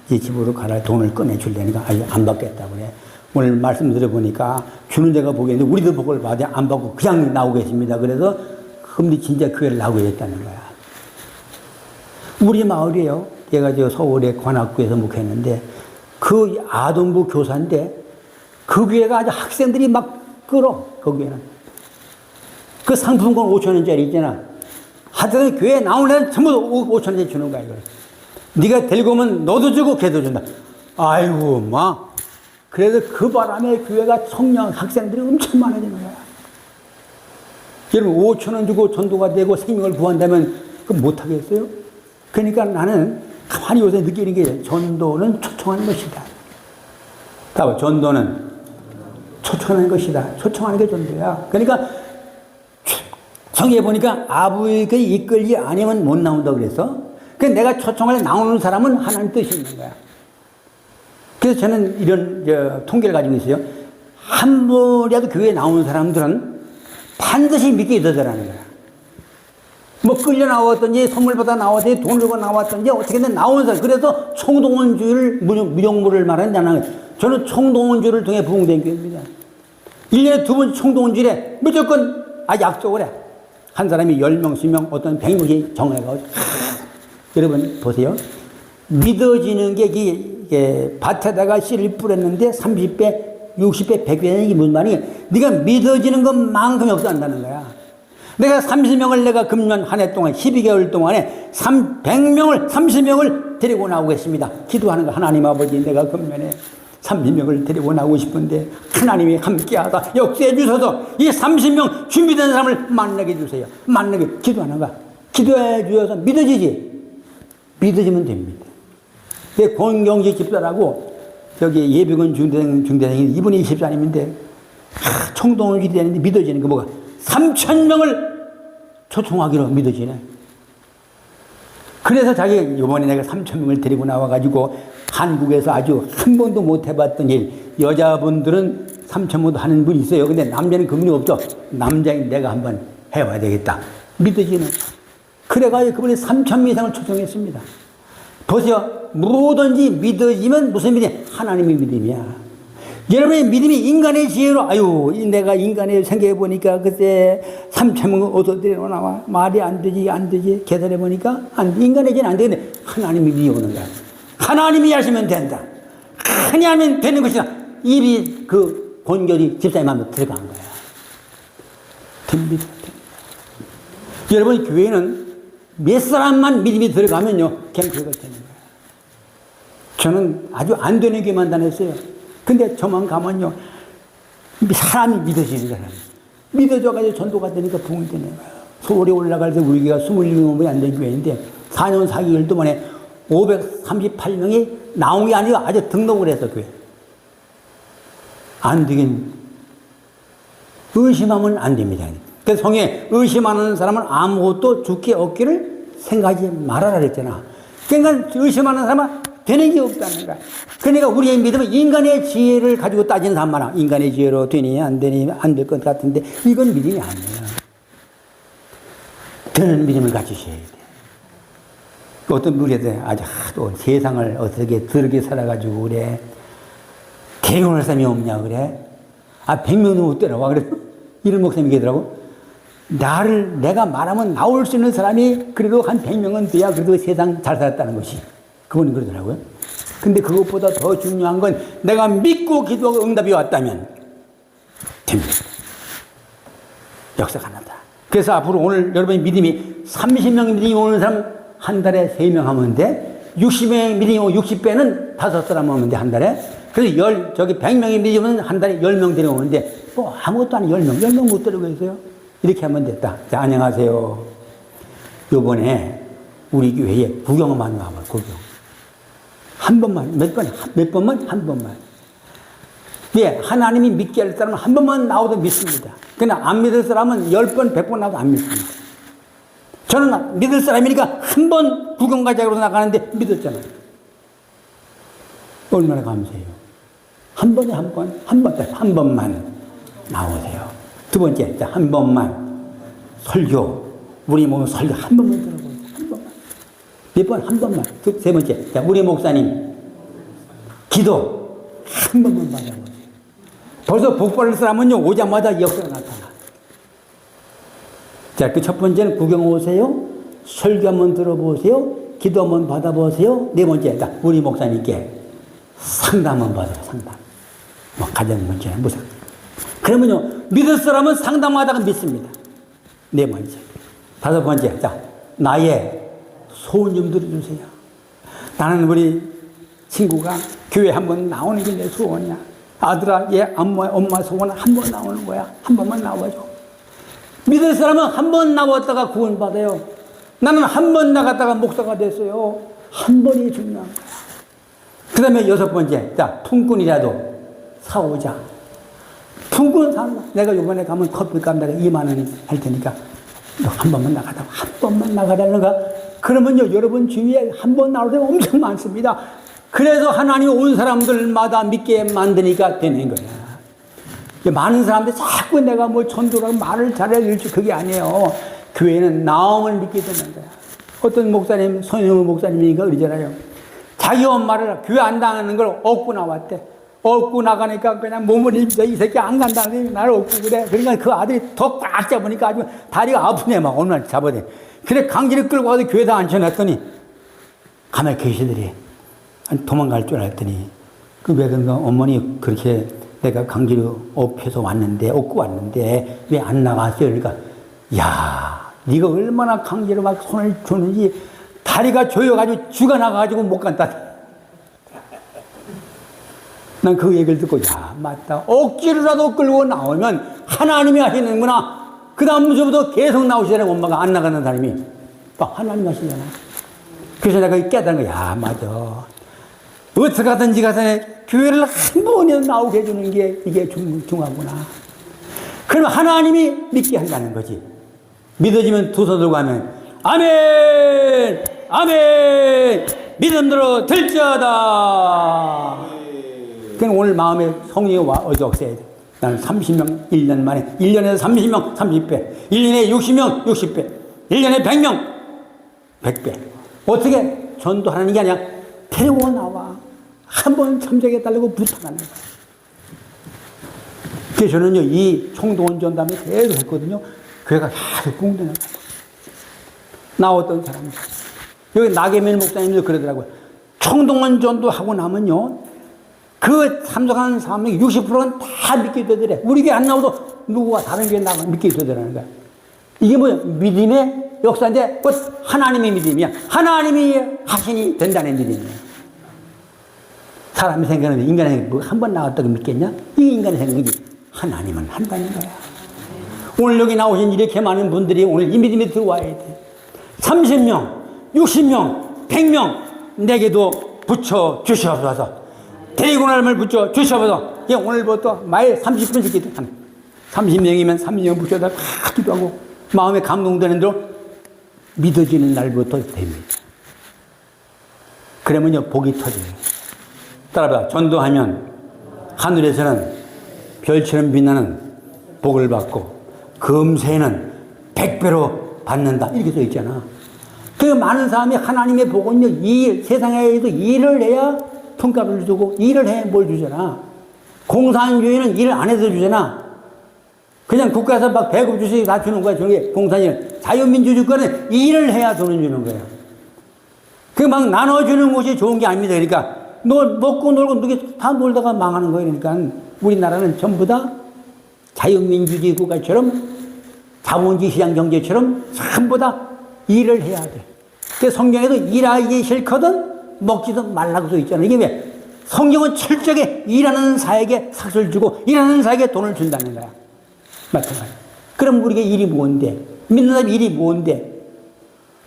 이 집으로 가라 돈을 꺼내주려니까 아유 안 받겠다고 그래. 오늘 말씀 들어보니까 주는 자가 복이 있는데 우리도 복을 받아 안 받고 그냥 나오겠습니다. 그래서 흠리 진짜 교회를 나오게 됐다는 거야. 우리 마을이에요. 제가 저 서울의 관악구에서 목회했는데 그 아동부 교사인데 그 교회가 아주 학생들이 막 끌어. 거기에는 그 상품권 5,000원짜리 있잖아. 하여튼 교회에 나오는 애는 전부 5,000원짜리 주는 거야. 이걸. 네가 데리고 오면 너도 주고 걔도 준다. 아이고 막 그래서 그 바람에 교회가 청년 학생들이 엄청 많아지는 거야. 여러분 5,000원 주고 전도가 되고 생명을 구한다면 그거 못하겠어요? 그러니까 나는 가만히 요새 느끼는 게 전도는 초청하는 것이다. 봐봐, 전도는 초청하는 것이다. 초청하는 게 전도야. 그러니까 성경에 보니까 아버지께 이끌지 아니면 못 나온다고 그래서 그래서 내가 초청을 나오는 사람은 하나님 뜻이 있는 거야. 그래서 저는 이런 통계를 가지고 있어요. 한 번이라도 교회에 나오는 사람들은 반드시 믿게 되더라는 거야. 뭐 끌려 나왔든지 선물 받아 나왔든지 돈 주고 나왔든지 어떻게든 나오는 사람. 그래서 총동원주의를 무용물을 말하는 자는 저는 총동원주의를 통해 부흥된 교회입니다. 1년에 2번 총동원주의에 무조건 약속을 해. 한 사람이 10명, 10명, 어떤 100명씩 정해가지고. 여러분 보세요. 믿어지는 게 이게 밭에다가 씨를 뿌렸는데 30배, 60배, 100배는 이게 무슨 말이야? 네가 믿어지는 것만큼이 없어진다는 거야. 내가 30명을 내가 금년 한 해 동안 12개월 동안에 100명을 30명을 데리고 나오겠습니다. 기도하는 거. 하나님 아버지 내가 금년에 30명을 데리고 나오고 싶은데 하나님이 함께하다 역사해 주셔서 이 30명 준비된 사람을 만나게 해주세요. 만나게 기도하는 거야. 기도해 주셔서 믿어지지. 믿어지면 됩니다. 권경식 집사라고 저기 예비군 중대생이 이분이 집사님인데 총동원이 되는데 믿어지는 게 뭐가 3,000명을 초청하기로 믿어지네. 그래서 자기 이번에 내가 3,000명을 데리고 나와가지고 한국에서 아주 한 번도 못 해봤던 일. 여자분들은 3,000명도 하는 분이 있어요. 근데 남자는 그분이 없죠. 남자인 내가 한번 해봐야 되겠다. 믿어지는. 그래가지고 그분이 3,000명 이상을 초청했습니다. 보세요. 뭐든지 믿어지면 무슨 믿음이야? 하나님의 믿음이야. 여러분의 믿음이 인간의 지혜로, 아유, 내가 인간의 생각해보니까 그때 3,000명 어디서 데리고 나와. 말이 안 되지. 계산해보니까 인간의 지혜는 안 되는데 하나님의 믿음이 오는 거야. 하나님이 하시면 된다. 하나님 되는 것이다. 입이 그 본결이 집사님 마음에 들어간 거야. 됩니다. 여러분, 교회는 몇 사람만 믿음이 들어가면요, 경쾌가 되는 거예요. 저는 아주 안 되는 교회만 다녔어요. 근데 저만 가면요, 사람이 믿어지는 거야. 믿어져가지고 전도가 되니까 부흥이 되는 거야. 서울에 올라갈 때 우리 교회가 27명이 안 되는 교회인데 4년 4개월 동안에 538명이 나온 게 아니고 아주 등록을 해서 교회. 안 되긴 의심하면 안 됩니다. 그래서 성에 의심하는 사람은 아무것도 죽게 없기를 생각하지 말아라 그랬잖아. 그러니까 의심하는 사람은 되는 게 없다는 거야. 그러니까 우리의 믿음은 인간의 지혜를 가지고 따지는 사람 많아. 인간의 지혜로 되니 안 되니 안 될 것 같은데 이건 믿음이 아니에요. 되는 믿음을 가지셔야 돼. 어떤 분이 아주 또 세상을 어떻게 더럽게 살아가지고 그래. 개운할 사람이 없냐 그래. 100명도 못 되라고 그래. 이런 목사님이 계더라고. 내가 말하면 나올 수 있는 사람이 그래도 한 100명은 돼야 그래도 세상 잘 살았다는 것이. 그분이 그러더라고요. 근데 그것보다 더 중요한 건 내가 믿고 기도하고 응답이 왔다면 됩니다. 역사가 난다. 그래서 앞으로 오늘 여러분의 믿음이 30명 믿음이 오는 사람 한 달에 3명 하면 돼. 60명 믿음이 오면 60배는 5사람 오면 돼, 한 달에. 그래서 100명이 믿으면 한 달에 10명 데리고 오는데 뭐 아무것도 아닌 10명 못 데리고 있어요. 이렇게 하면 됐다. 자, 안녕하세요. 요번에 우리 교회에 구경만 나와봐, 구경. 한 번만, 몇 번만? 한 번만. 예, 하나님이 믿게 할 사람은 한 번만 나오도 믿습니다. 그러나 안 믿을 사람은 10번, 100번 나와도 안 믿습니다. 저는 믿을 사람이니까 한 번 구경 가자고 나가는데 믿었잖아요. 얼마나 감사해요. 한 번에 한 번만 나오세요. 두 번째, 자, 한 번만 설교. 우리 몸 설교 한 번만 들어보세요. 한 번만. 몇 번? 한 번만. 세 번째, 자, 우리 목사님 기도 한 번만 받아보세요. 벌써 복 받을 사람은요, 오자마자 역사가 나타나. 자, 그 첫 번째는 구경 오세요. 설교 한번 들어보세요. 기도 한번 받아보세요. 네 번째, 자, 우리 목사님께 상담 한번 받아요, 상담. 뭐, 가정 문제나 무슨. 그러면요, 믿을 사람은 상담하다가 믿습니다. 네 번째. 다섯 번째, 자, 나의 소원 좀 들어주세요. 나는 우리 친구가 교회 한번 나오는 게 내 소원이야. 아들아, 얘 엄마 소원은 한 번 나오는 거야. 한 번만 나와줘. 믿을 사람은 한 번 나왔다가 구원받아요. 나는 한 번 나갔다가 목사가 됐어요. 한 번이 중요한 거야. 그 다음에 여섯 번째, 자, 품꾼이라도 사오자. 품꾼 사는 거야. 내가 이번에 가면 커피값 내가 2만 원 할 테니까 너 한 번만 나가다가 한 번만 나가다는가? 그러면요, 여러분 주위에 한 번 나올 때가 엄청 많습니다. 그래서 하나님이 온 사람들마다 믿게 만드니까 되는 거야. 많은 사람들이 자꾸 내가 뭐 전도라고 말을 잘해야 그게 아니에요. 교회는 나오면 믿게 되는 거야. 어떤 목사님, 손영우 목사님이니까 그러잖아요. 자기 엄마를 교회 안 다니는 걸 얻고 나왔대. 얻고 나가니까 그냥 몸을 입자. 이 새끼 안 간다는 나를 얻고 그래. 그러니까 그 아들이 더 꽉 잡으니까 아주 다리가 아프네. 막 얼마나 잡아대. 그래 강제로 끌고 가서 교회에다 앉혀놨더니 가만히 계시더래. 도망갈 줄 알았더니 그 왜 그런가 어머니 그렇게 내가 강제로 업혀서 왔는데 업고 왔는데 왜 안 나갔어요? 그러니까 야 네가 얼마나 강제로 막 손을 주는지 다리가 조여가지고 죽어나가가지고 못 간다. 난 그 얘기를 듣고 야 맞다. 억지로라도 끌고 나오면 하나님이 하시는구나. 그 다음부터 계속 나오시잖아요. 엄마가 안 나가는 사람이 막 하나님 하시잖아. 그래서 내가 깨달은 거야. 야 맞아. 어떻게 하든지 간에 교회를 한 번이라도 나오게 해주는 게 이게 중요하구나. 그럼 하나님이 믿게 한다는 거지. 믿어지면 두 손 들고 하면 아멘 아멘 믿음대로 될지어다. 그럼 오늘 마음에 성령이 어디없어야 돼. 나는 30명 1년 만에 1년에 30명 30배 1년에 60명 60배 1년에 100명 100배 어떻게 전도하는 게 아니야. 데리고 나와. 한번 참석해달라고 부탁하는 거야. 그래서 저는요, 이 총동원 전담을 계속 했거든요. 교회가 계속 붕대는 거야. 나왔던 사람들. 여기 나계면 목사님도 그러더라고요. 총동원 전도하고 나면요, 그 참석하는 사람의 60%는 다 믿게 되더래. 우리 교회 안 나오도 누구가 다른 교회 나가 믿게 되더라는 거야. 이게 뭐야? 믿음의 역사인데, 하나님의 믿음이야. 하나님이 하신이 된다는 믿음이야. 사람이 생각하는데 인간이 뭐 한 번 나왔다고 믿겠냐? 이게 인간의 생각이지. 하나님은 한다는 거야. 오늘 여기 나오신 이렇게 많은 분들이 오늘 이 믿음에 들어와야 돼. 30명, 60명, 100명 내게도 붙여 주시옵소서. 대구날을 붙여 주시옵소서. 오늘부터 매일 30분씩 기도하는 30명이면 30명 붙여다 다 기도하고 마음에 감동되는 대로 믿어지는 날부터 됩니다. 그러면요 복이 터져요. 따라봐. 전도하면 하늘에서는 별처럼 빛나는 복을 받고 금세는 100배로 받는다. 이렇게 써 있잖아. 그 많은 사람이 하나님의 복은요, 세상에도 일을 해야 품값을 주고, 일을 해야 뭘 주잖아. 공산주의는 일을 안 해서 주잖아. 그냥 국가에서 막 배급 주시고 다 주는 거야. 저게 공산주의. 자유민주 주권은 일을 해야 돈을 주는 거야. 그 막 나눠주는 것이 좋은 게 아닙니다. 그러니까, 너 먹고 놀고 누게 다 놀다가 망하는 거예요. 그러니까, 우리나라는 전부 다 자유민주주의 국가처럼 자본주의 시장 경제처럼 전부 다 일을 해야 돼. 그 성경에도 일하기 싫거든 먹지도 말라고 써 있잖아. 이게 왜? 성경은 철저하게 일하는 사에게 삭을 주고 일하는 사에게 돈을 준다는 거야. 마찬가지. 그럼 우리가 일이 뭔데? 믿는 사람 일이 뭔데?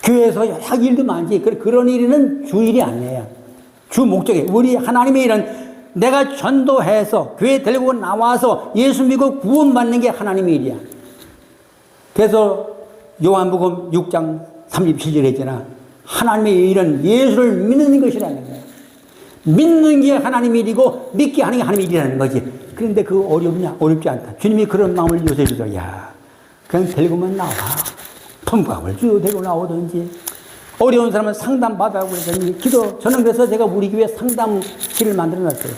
교회에서 여러 일도 많지. 그런 일은 주 일이 아니에요. 주 목적이 우리 하나님의 일은 내가 전도해서 교회 데리고 나와서 예수 믿고 구원받는 게 하나님의 일이야. 그래서 요한복음 6장 37절 했잖아. 하나님의 일은 예수를 믿는 것이라는 거야. 믿는 게 하나님의 일이고 믿게 하는 게 하나님의 일이라는 거지. 그런데 그거 어렵냐? 어렵지 않다. 주님이 그런 마음을 요새 주더라. 야, 그냥 데리고만 나와. 품값을 주고 데리고 나오든지. 어려운 사람은 상담 받아고 그러더니 저는 그래서 제가 우리 교회 상담실을 만들어 놨어요.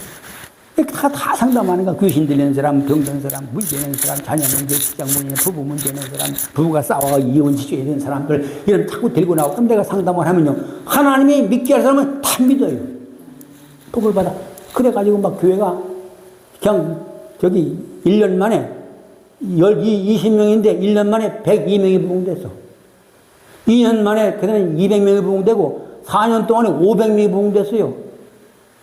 다 상담하는 거야. 귀신 들리는 사람, 병든 사람, 문제 있는 사람, 자녀 문제, 직장 문제, 부부 문제 있는 사람, 부부가 싸워가 이혼 시켜야 되는 사람들, 이런 자꾸 데리고 나오고, 그럼 내가 상담을 하면요. 하나님이 믿게 할 사람은 다 믿어요. 복을 받아. 그래가지고 막 교회가 그냥 1년 만에 20명인데 1년 만에 102명이 부흥됐어. 2년 만에 그다음에 200명이 부흥되고 4년 동안에 500명이 부흥됐어요.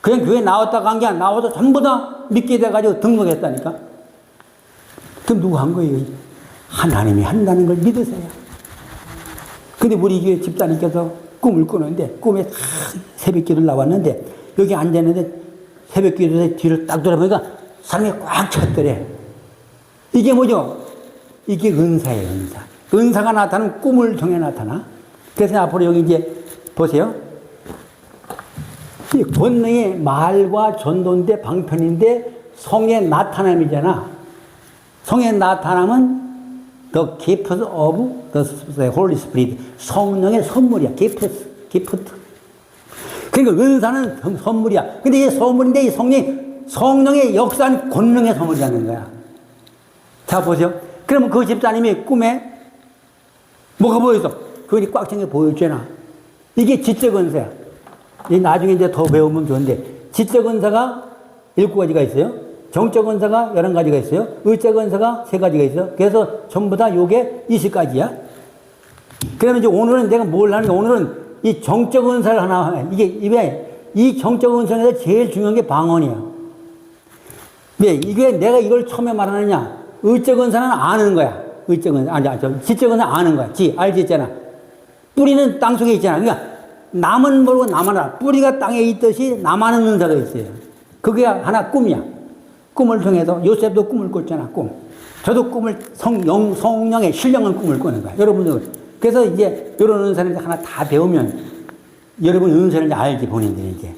그냥 교회 나왔다 간 게 아니라 나와서 전부 다 믿게 돼가지고 등록했다니까. 그럼 누가 한 거예요? 하나님이 한다는 걸 믿으세요. 근데 우리 교회 집사님께서 꿈을 꾸는데 꿈에 새벽 기도를 나왔는데 여기 앉았는데 새벽 기도에 뒤를 딱 돌아보니까 사람이 꽉 찼더래. 이게 뭐죠? 이게 은사예요, 은사. 은사가 나타나는 꿈을 통해 나타나. 그래서 앞으로 여기 이제 보세요. 이 권능의 말과 전도인데 방편인데 성의 나타남이잖아. 성의 나타남은 the gift of the Holy Spirit. 성령의 선물이야. gift. 그러니까 은사는 선물이야. 근데 이 선물인데 이 성령의 역사는 권능의 선물이라는 거야. 자, 보세요. 그러면 그 집사님이 꿈에 뭐가 보였어? 그건이 꽉 찬 게 보였잖아. 이게 지적 은사야. 나중에 이제 더 배우면 좋은데, 지적 은사가 7가지가 있어요. 정적 은사가 11가지가 있어요. 의적 은사가 3가지가 있어요. 그래서 전부 다 요게 20가지야. 그러면 이제 오늘은 내가 뭘 하는가? 오늘은 이 정적 은사를 하나, 이 정적 은사 중에서 제일 중요한 게 방언이야. 왜? 이게 내가 이걸 처음에 말하느냐? 의적 은사는 아는 거야. 의적 은사, 지적 은사 아는 거야. 알지 있잖아. 뿌리는 땅 속에 있잖아. 그러니까 남은 모르고 나만 알아. 뿌리가 땅에 있듯이 나만은 은사가 있어요. 그게 하나 꿈이야. 꿈을 통해서 요셉도 꿈을 꿨잖아. 꿈. 저도 꿈을 성령의 신령한 꿈을 꾸는 거야. 여러분들. 그래서 이제 이런 은사를 하나 다 배우면 여러분 은사를 알지 본인들이 이제.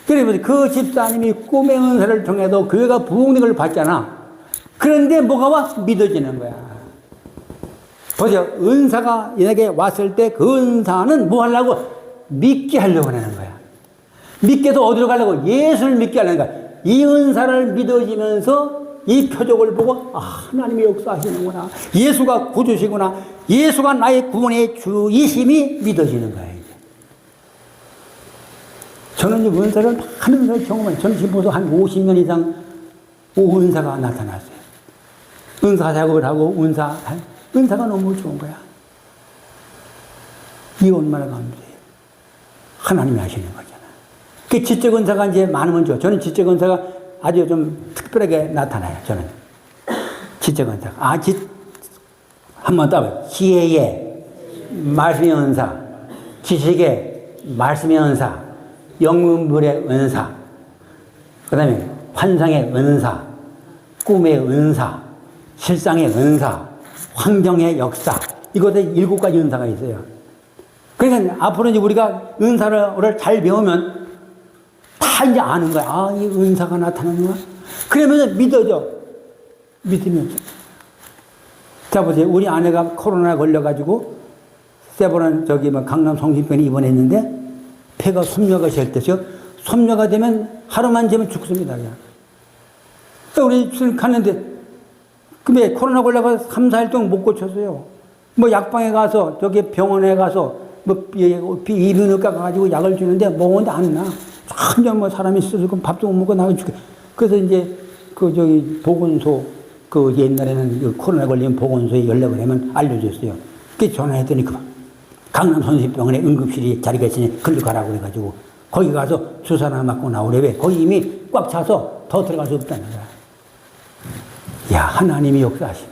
그래서 그 집사님이 꿈의 은사를 통해서 교회가 부흥된 걸 봤잖아. 그런데 뭐가 와? 믿어지는 거야. 보세요. 은사가 얘에게 왔을 때 그 은사는 뭐 하려고? 믿게 하려고 하는 거야. 믿게도 어디로 가려고? 예수를 믿게 하려는 거야. 이 은사를 믿어지면서 이 표적을 보고 하나님이 역사하시는구나. 예수가 구주시구나. 예수가 나의 구원의 주이심이 믿어지는 거야. 이제. 저는 이 은사를 많은 은사를 경험해요. 저는 지금 벌써 한 50년 이상 은사가 나타났어요. 은사 작업을 하고 은사가 너무 좋은 거야. 이 얼마나 감사해요. 하나님이 하시는 거잖아. 그 지적 은사가 이제 많으면 좋아. 저는 지적 은사가 아주 좀 특별하게 나타나요. 저는 지적 은사. 한번 따봐. 지혜의 말씀의 은사, 지식의 말씀의 은사, 영문불의 은사, 그 다음에 환상의 은사, 꿈의 은사, 실상의 은사, 환경의 역사. 이것에 7가지 은사가 있어요. 그러니까 앞으로 이제 우리가 은사를 잘 배우면 다 이제 아는 거야. 아, 이 은사가 나타나는구나. 그러면 믿어져. 믿으면. 자, 보세요. 우리 아내가 코로나 걸려가지고, 세번은 강남 성심병원에 입원했는데, 폐가 솜녀가 될 때죠. 솜녀가 되면 하루만 재면 죽습니다, 그냥. 우리 갔는데, 근데 코로나 걸려가 3, 4일 동안 못 고쳤어요. 뭐 약방에 가서, 병원에 가서, 이비인후과 가가지고 약을 주는데, 먹었는데 안 나. 완전 뭐 사람이 있어서 밥도 못 먹고 나가 죽게. 그래서 이제, 보건소, 옛날에는 코로나 걸리면 보건소에 연락을 하면 알려줬어요. 그래서 전화했더니 강남 성심병원에 응급실이 자리가 있으니 거기 가라고 그래가지고 거기 가서 주사나 맞고 나오래. 왜? 거기 이미 꽉 차서 더 들어갈 수 없다는 거야. 야, 하나님이 역사하심.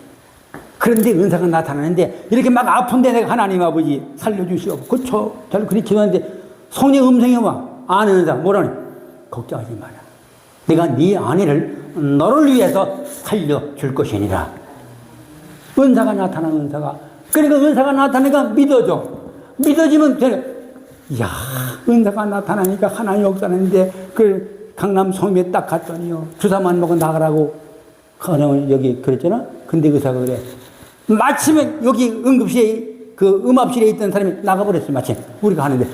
그런데 은사가 나타나는데 이렇게 막 아픈데 내가 하나님 아버지 살려주시오. 잘 그렇게 기도하는데 성령 음성이 와. 아는 은사 뭐라니? 걱정하지 마라. 내가 네 아내를 너를 위해서 살려줄 것이니라. 은사가 나타나는 은사가. 그러니까 은사가 나타나니까 믿어줘. 믿어지면 되네. 이야, 은사가 나타나니까 하나님 역사하는데 강남 성심에 딱 갔더니요. 주사만 먹고 나가라고 여기 그랬잖아. 근데 의사가 그래. 마침에 여기 응급실에 음압실에 있던 사람이 나가버렸어요. 마침 우리가 하는데.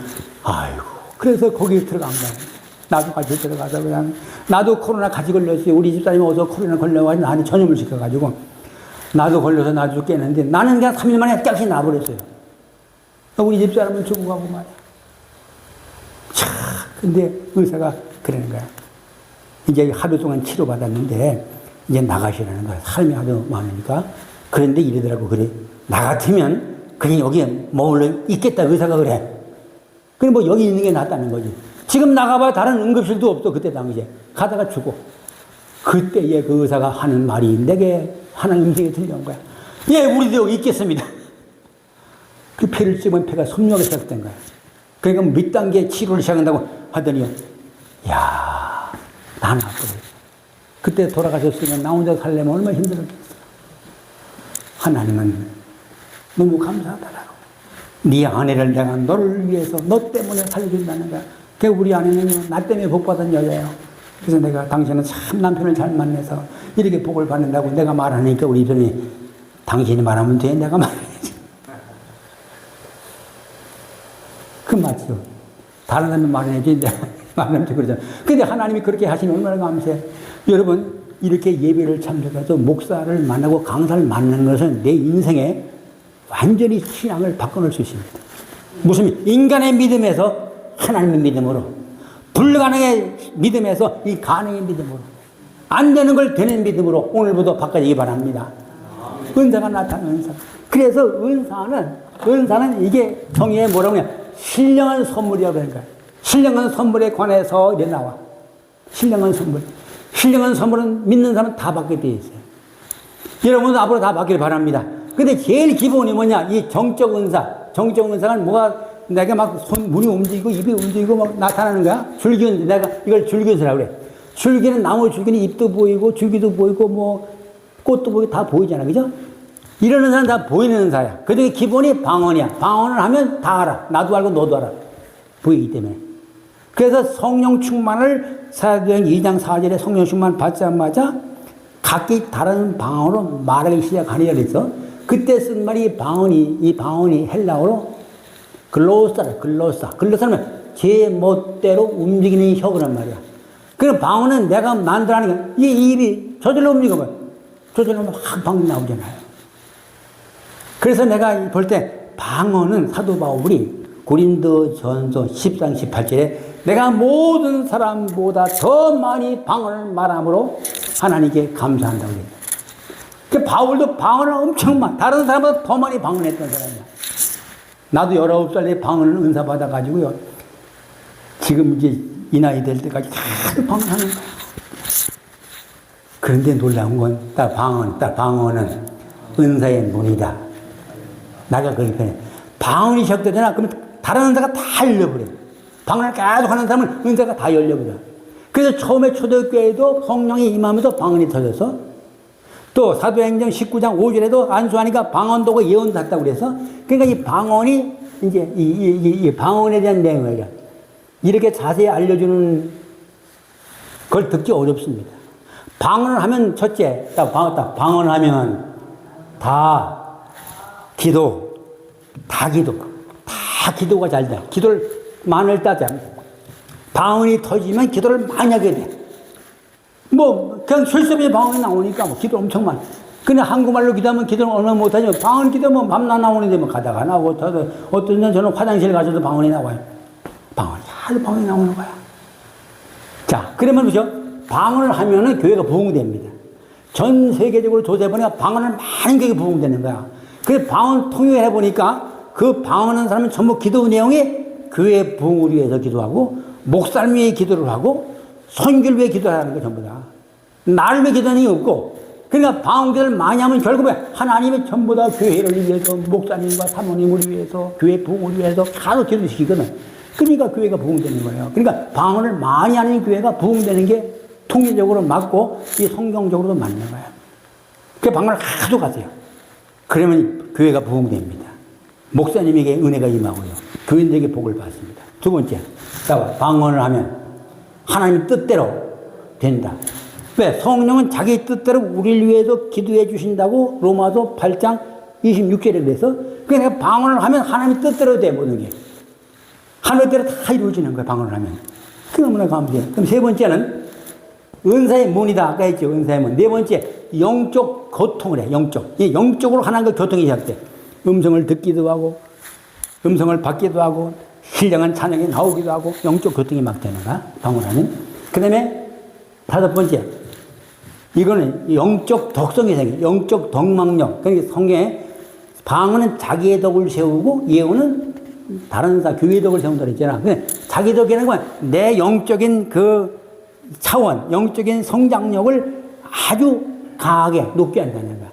아이고. 그래서 거기 들어간 거야. 나도 같이 들어가서 그냥, 나도 코로나 같이 걸렸어요. 우리 집사람이 어서 코로나 걸려가지고 나한테 전염을 시켜가지고, 나도 걸려서 나도 깨는데, 나는 그냥 3일 만에 깍시 나버렸어요. 우리 집사람은 죽어가고 말이야. 근데 의사가 그러는 거야. 이제 하루 동안 치료받았는데, 이제 나가시라는 거야. 삶이 하도 많으니까. 그런데 이러더라고, 그래. 나 같으면 그냥 여기에 머물러 있겠다, 의사가 그래. 그럼 뭐 여기 있는 게 낫다는 거지. 지금 나가봐 다른 응급실도 없어. 그때 당시에 가다가 죽어. 그때에 그 의사가 하는 말이 내게 하나님 음성이 들려온 거야. 예, 우리도 여기 있겠습니다. 그 폐를 찍으면 폐가 섭렵이 시작된 거야. 그러니까 밑단계 치료를 시작한다고 하더니, 야, 나는 아프다. 그때 돌아가셨으면 나 혼자 살려면 얼마나 힘들었겠어. 하나님은 너무 감사하더라고. 네 아내를 내가 너를 위해서 너 때문에 살려준다는 거야. 그 우리 아내는 나 때문에 복받은 여자예요. 그래서 내가 당신은 참 남편을 잘 만나서 이렇게 복을 받는다고 내가 말하니까 우리 편이 당신이 말하면 돼. 내가 말해야지. 그 맞죠. 다른 사람이 말해야지. 내가 말하면 돼. 그러잖아. 근데 하나님이 그렇게 하시면 얼마나 감사해. 여러분, 이렇게 예배를 참석해서 목사를 만나고 강사를 만나는 것은 내 인생에 완전히 신앙을 바꿔놓을 수 있습니다. 무슨 인간의 믿음에서 하나님의 믿음으로, 불가능의 믿음에서 이 가능의 믿음으로, 안 되는 걸 되는 믿음으로 오늘부터 바꿔지기 바랍니다. 은사가 나타나는 은사. 그래서 은사는 이게 정의에 뭐라고 하냐, 신령한 선물이라고 하는 거야. 신령한 선물에 관해서 이래 나와. 신령한 선물. 신령한 선물은 믿는 사람은 다 받게 되어 있어요. 여러분도 앞으로 다 받길 바랍니다. 근데 제일 기본이 뭐냐? 이 정적 은사. 정적 은사는 뭐가 내가 막 문이 움직이고 입이 움직이고 막 나타나는 거야? 줄기는, 내가 이걸 줄기은사라고 그래. 줄기는, 나무 줄기는 잎도 보이고 줄기도 보이고 뭐 꽃도 보이고 다 보이잖아. 그죠? 이런 은사는 다 보이는 은사야. 그중에 기본이 방언이야. 방언을 하면 다 알아. 나도 알고 너도 알아. 보이기 때문에. 그래서 성령 충만을 사도행 2장 4절에 성령 충만 받자마자 각기 다른 방언으로 말하기 시작하니라 그랬어. 그때 쓴 말이 이 방언이 헬라어로 글로사는 제 멋대로 움직이는 혀그란 말이야. 그럼 방언은 내가 만들어하는 게, 이 입이 저절로 움직여봐요. 저절로 막 방언이 나오잖아요. 그래서 내가 볼 때 방언은 사도 바울이 고린도전서 10장 18절에 내가 모든 사람보다 더 많이 방언을 말함으로 하나님께 감사한다고 그래요. 그 바울도 방언을 엄청 다른 사람보다 더 많이 방언했던 사람이야. 나도 19살에 방언을 은사 받아가지고요. 지금 이제 이 나이 될 때까지 계속 방언하는 거야. 그런데 놀라운 건, 딱 방언은 은사의 문이다. 나가 그렇게 표현해. 방언이 시작되잖아. 그러면 다른 은사가 다 열려버려. 방언을 계속 하는 사람은 은사가 다 열려버려. 그래서 처음에 초대교회에도 성령이 임하면서 방언이 터져서, 또 사도행전 19장 5절에도 안수하니까 방언도고 예언도 했다고 그래서, 그러니까 이 방언이 이제 이 방언에 대한 내용이에요. 이렇게 자세히 알려주는 걸 듣기 어렵습니다. 방언을 하면 첫째, 방언을 하면 다 기도가 잘 돼. 기도를 만을 따자. 방언이 터지면 기도를 많이 하게 돼. 뭐, 그냥 쉴 새 없이 방언이 나오니까 뭐 기도 엄청 많아. 그냥 한국말로 기도하면 기도를 얼마 못하죠. 방언 기도면 밤낮 나오는데 뭐 가다가 나오고, 어떤 날 저는 화장실 가서도 방언이 나와요. 하도 방언이 나오는 거야. 자, 그러면 그죠? 방언을 하면은 교회가 부흥됩니다. 전 세계적으로 조사해보니까 방언을 많은 교회가 부흥되는 거야. 그래서 방언 통역을 해보니까 그 방언하는 사람은 전부 기도 내용이 교회 부흥을 위해서 기도하고, 목사를 위해 기도를 하고, 선교를 위해 기도하는 거 전부 다. 나를 위해 기도하는 게 없고, 그러니까 방언 기도를 많이 하면 결국에 하나님이 전부 다 교회를 위해서, 목사님과 사모님을 위해서, 교회 부흥을 위해서 다도 기도시키거든. 그러니까 교회가 부흥되는 거예요. 그러니까 방언을 많이 하는 교회가 부흥되는 게 통계적으로 맞고, 이 성경적으로도 맞는 거예요. 그 방언을 하도 가세요. 그러면 교회가 부흥됩니다. 목사님에게 은혜가 임하고요. 교인들에게 복을 받습니다. 두 번째, 방언을 하면 하나님 뜻대로 된다. 왜? 성령은 자기 뜻대로 우리를 위해서 기도해 주신다고 로마서 8장 26절에 그래서, 그러니까 방언을 하면 하나님 뜻대로 돼, 모든 게. 하나님 뜻대로 다 이루어지는 거예요, 방언을 하면. 그 너무나 감사해요. 그럼 세 번째는 은사의 문이다. 아까 했죠, 은사의 문. 네 번째, 영적 고통을 해, 영적으로 하나님과 교통이 시작돼. 음성을 듣기도 하고, 음성을 받기도 하고, 신령한 찬양이 나오기도 하고, 영적 고통이 막 되는 거야, 방언하면. 그 다음에 다섯 번째, 이거는 영적 독성이 생겨, 영적 덕망력. 그러니까 성경에 방언은 자기의 덕을 세우고, 예언은 다른 교회의 덕을 세운다 그랬잖아. 자기 덕이라는 건 내 영적인 그 차원, 영적인 성장력을 아주 강하게 높게 한다는 거야.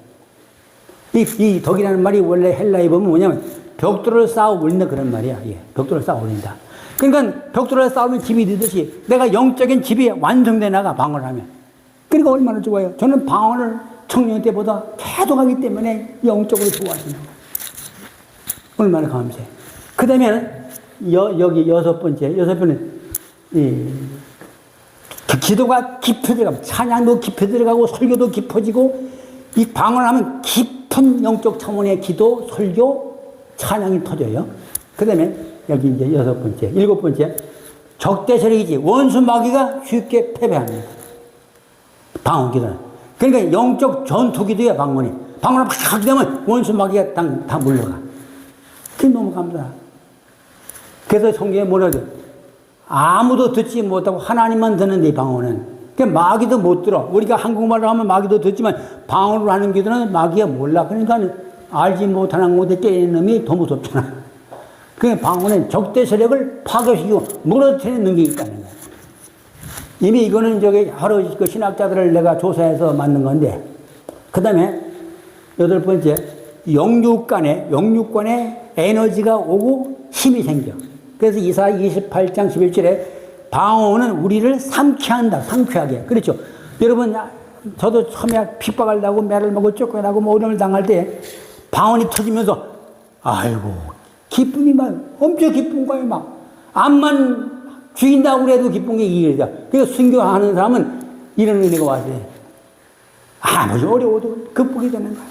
이 덕이라는 말이 원래 헬라에 보면 뭐냐면 벽돌을 쌓아 올린다 그런 말이야. 예, 벽돌을 쌓아 올린다. 그러니까 벽돌을 쌓으면 집이 되듯이 내가 영적인 집이 완성돼 나가, 방언을 하면. 그러니까 얼마나 좋아요. 저는 방언을 청년 때보다 계속 하기 때문에 영적으로 좋아지는 거예요. 얼마나 감사해. 그 다음에 여기 여섯 번째는 기도가 깊이 들어가고, 찬양도 깊이 들어가고, 설교도 깊어지고, 이 방언을 하면 깊은 영적 차원의 기도, 설교, 찬양이 터져요. 그 다음에 여기 이제 여섯 번째, 일곱 번째, 적대 세력이지. 원수 마귀가 쉽게 패배합니다. 방언 기도는. 그러니까 영적 전투 기도야, 방언이. 방언을 막 하게 되면 원수 마귀가 다 물러가. 그게 너무 감사해. 그래서 성경에 뭐라 그래? 아무도 듣지 못하고 하나님만 듣는데, 이 방언은. 그러니까 마귀도 못 들어. 우리가 한국말로 하면 마귀도 듣지만 방언으로 하는 기도는 마귀가 몰라. 그러니까 알지 못하는 곳에 깨는 놈이 더 무섭잖아. 그러니까 방언은 적대 세력을 파괴시키고 무너뜨리는 능력이 있다는 거야. 이미 이거는 여러 그 신학자들을 내가 조사해서 만든 건데, 그 다음에 여덟 번째, 영육간에 에너지가 오고 힘이 생겨. 그래서 이사 28장 11절에 방언은 우리를 상쾌한다, 상쾌하게. 그렇죠. 여러분, 저도 처음에 핍박을 당하고 매를 먹고 쫓겨나고 뭐 어려움을 당할 때 방언이 터지면서, 아이고, 기쁨이 막, 엄청 기쁜 거예요, 막. 암만 죽인다고 그래도 기쁜 게 이해다. 그래서 순교하는 사람은 이런 은혜가 와서 아무리 어려워도 극복이 되는 거야.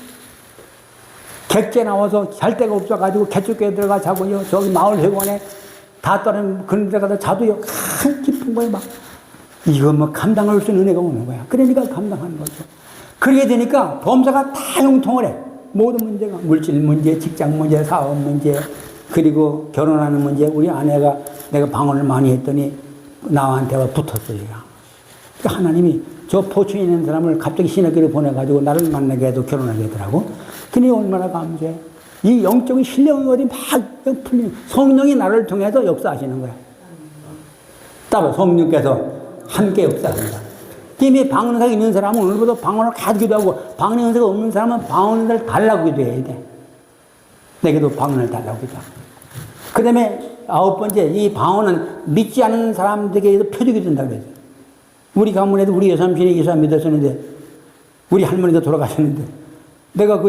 객재 나와서 잘 데가 없어가지고 개축교에 들어가 자고요. 저기 마을 회관에 다 떠는 그런 데 가서 자도요. 큰 기쁜 거예요, 막. 이거 뭐 감당할 수 있는 은혜가 오는 거야. 그러니까 감당하는 거죠. 그렇게 되니까 범사가 다 형통을 해. 모든 문제가. 물질 문제, 직장 문제, 사업 문제, 그리고 결혼하는 문제. 우리 아내가 내가 방언을 많이 했더니 나한테 붙었어요. 그러니까 하나님이 저 포춘에 있는 사람을 갑자기 신학교를 보내가지고 나를 만나게 해도 결혼하게 하더라고. 그니 얼마나 감사해. 이 영적인 신령이 어디 막 풀리는, 성령이 나를 통해서 역사하시는 거야. 따로 성령께서 함께 역사합니다. 이미 방언 은사가 있는 사람은 오늘부터 방언을 가지기도 하고, 방언 은사가 없는 사람은 방언 은사를 달라고 기도해야 돼. 내게도 방언을 달라고 기도하고. 그 다음에 9번째, 이 방언은 믿지 않는 사람들에게도 표적이 된다고 그랬어요. 우리 가문에도 우리 여삼신이 예수 안 믿었었는데, 우리 할머니도 돌아가셨는데, 내가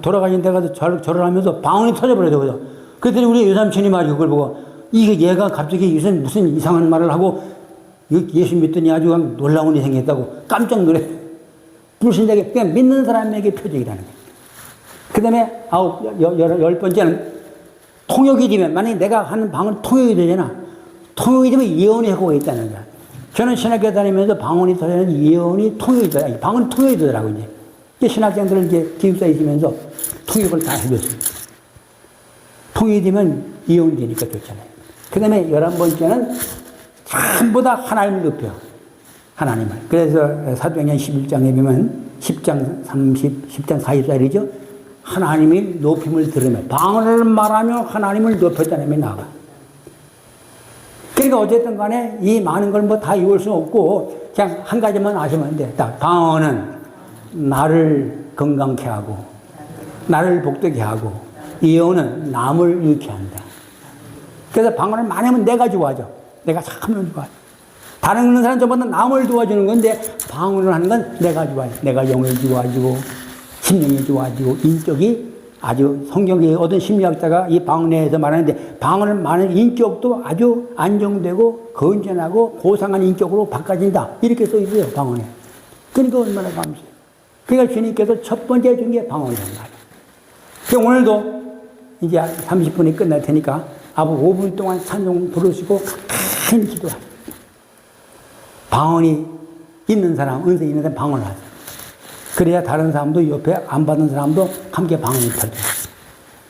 돌아가신 데가 절을 하면서 방언이 터져버려요. 그랬더니 우리 여삼신이 말이 그걸 보고, 얘가 갑자기 무슨 이상한 말을 하고, 예수 믿더니 아주 놀라운 일이 생겼다고 깜짝 놀래. 불신자에게, 그냥 믿는 사람에게 표적이라는 거예요. 그 다음에 10번째는 통역이 되면, 만약에 내가 하는 방언이 통역이 되잖아. 통역이 되면 예언의 효과가 있다는 거야. 저는 신학교 다니면서 방언이 터지는 예언이 통역이 되더라고요. 방언이 통역이 되더라고요. 이제 신학생들은 이제 기숙사에 있으면서 통역을 다 해줬습니다. 통역이 되면 예언이 되니까 좋잖아요. 그 다음에 11번째는 전부 다 하나님을 높여. 하나님을. 그래서 사도행전 11장에 보면 10장 44일이죠. 하나님이 높임을 들으며 방언을 말하며 하나님을 높였다는 의미 나와. 그러니까 어쨌든 간에 이 많은 걸 뭐 다 이룰 수는 없고 그냥 한 가지만 아시면 돼. 방언은 나를 건강케 하고 나를 복되게 하고 예언은 남을 잃게 한다. 그래서 방언을 많이 하면 내가 좋아져. 내가 참 좋아. 다른 그런 사람 저보다 남을 도와주는 건데 방언을 하는 건 내가 좋아요. 내가 영이 좋아지고 심령이 좋아지고 인격이 아주 성경에 어떤 심리학자가 이 방언에서 말하는데 방언을 많은 인격도 아주 안정되고 건전하고 고상한 인격으로 바꿔진다. 이렇게 써 있어요. 방언에. 그러니까 얼마나 감사해요. 그러니까 주님께서 첫 번째 준 게 방언이란 말이에요. 오늘도 이제 30분이 끝날 테니까 아버 5분 동안 찬송 부르시고 큰 기도하세요. 방언이 있는 사람, 은사 있는 사람 방언을 하세요. 그래야 다른 사람도 옆에 안 받는 사람도 함께 방언이 터져요.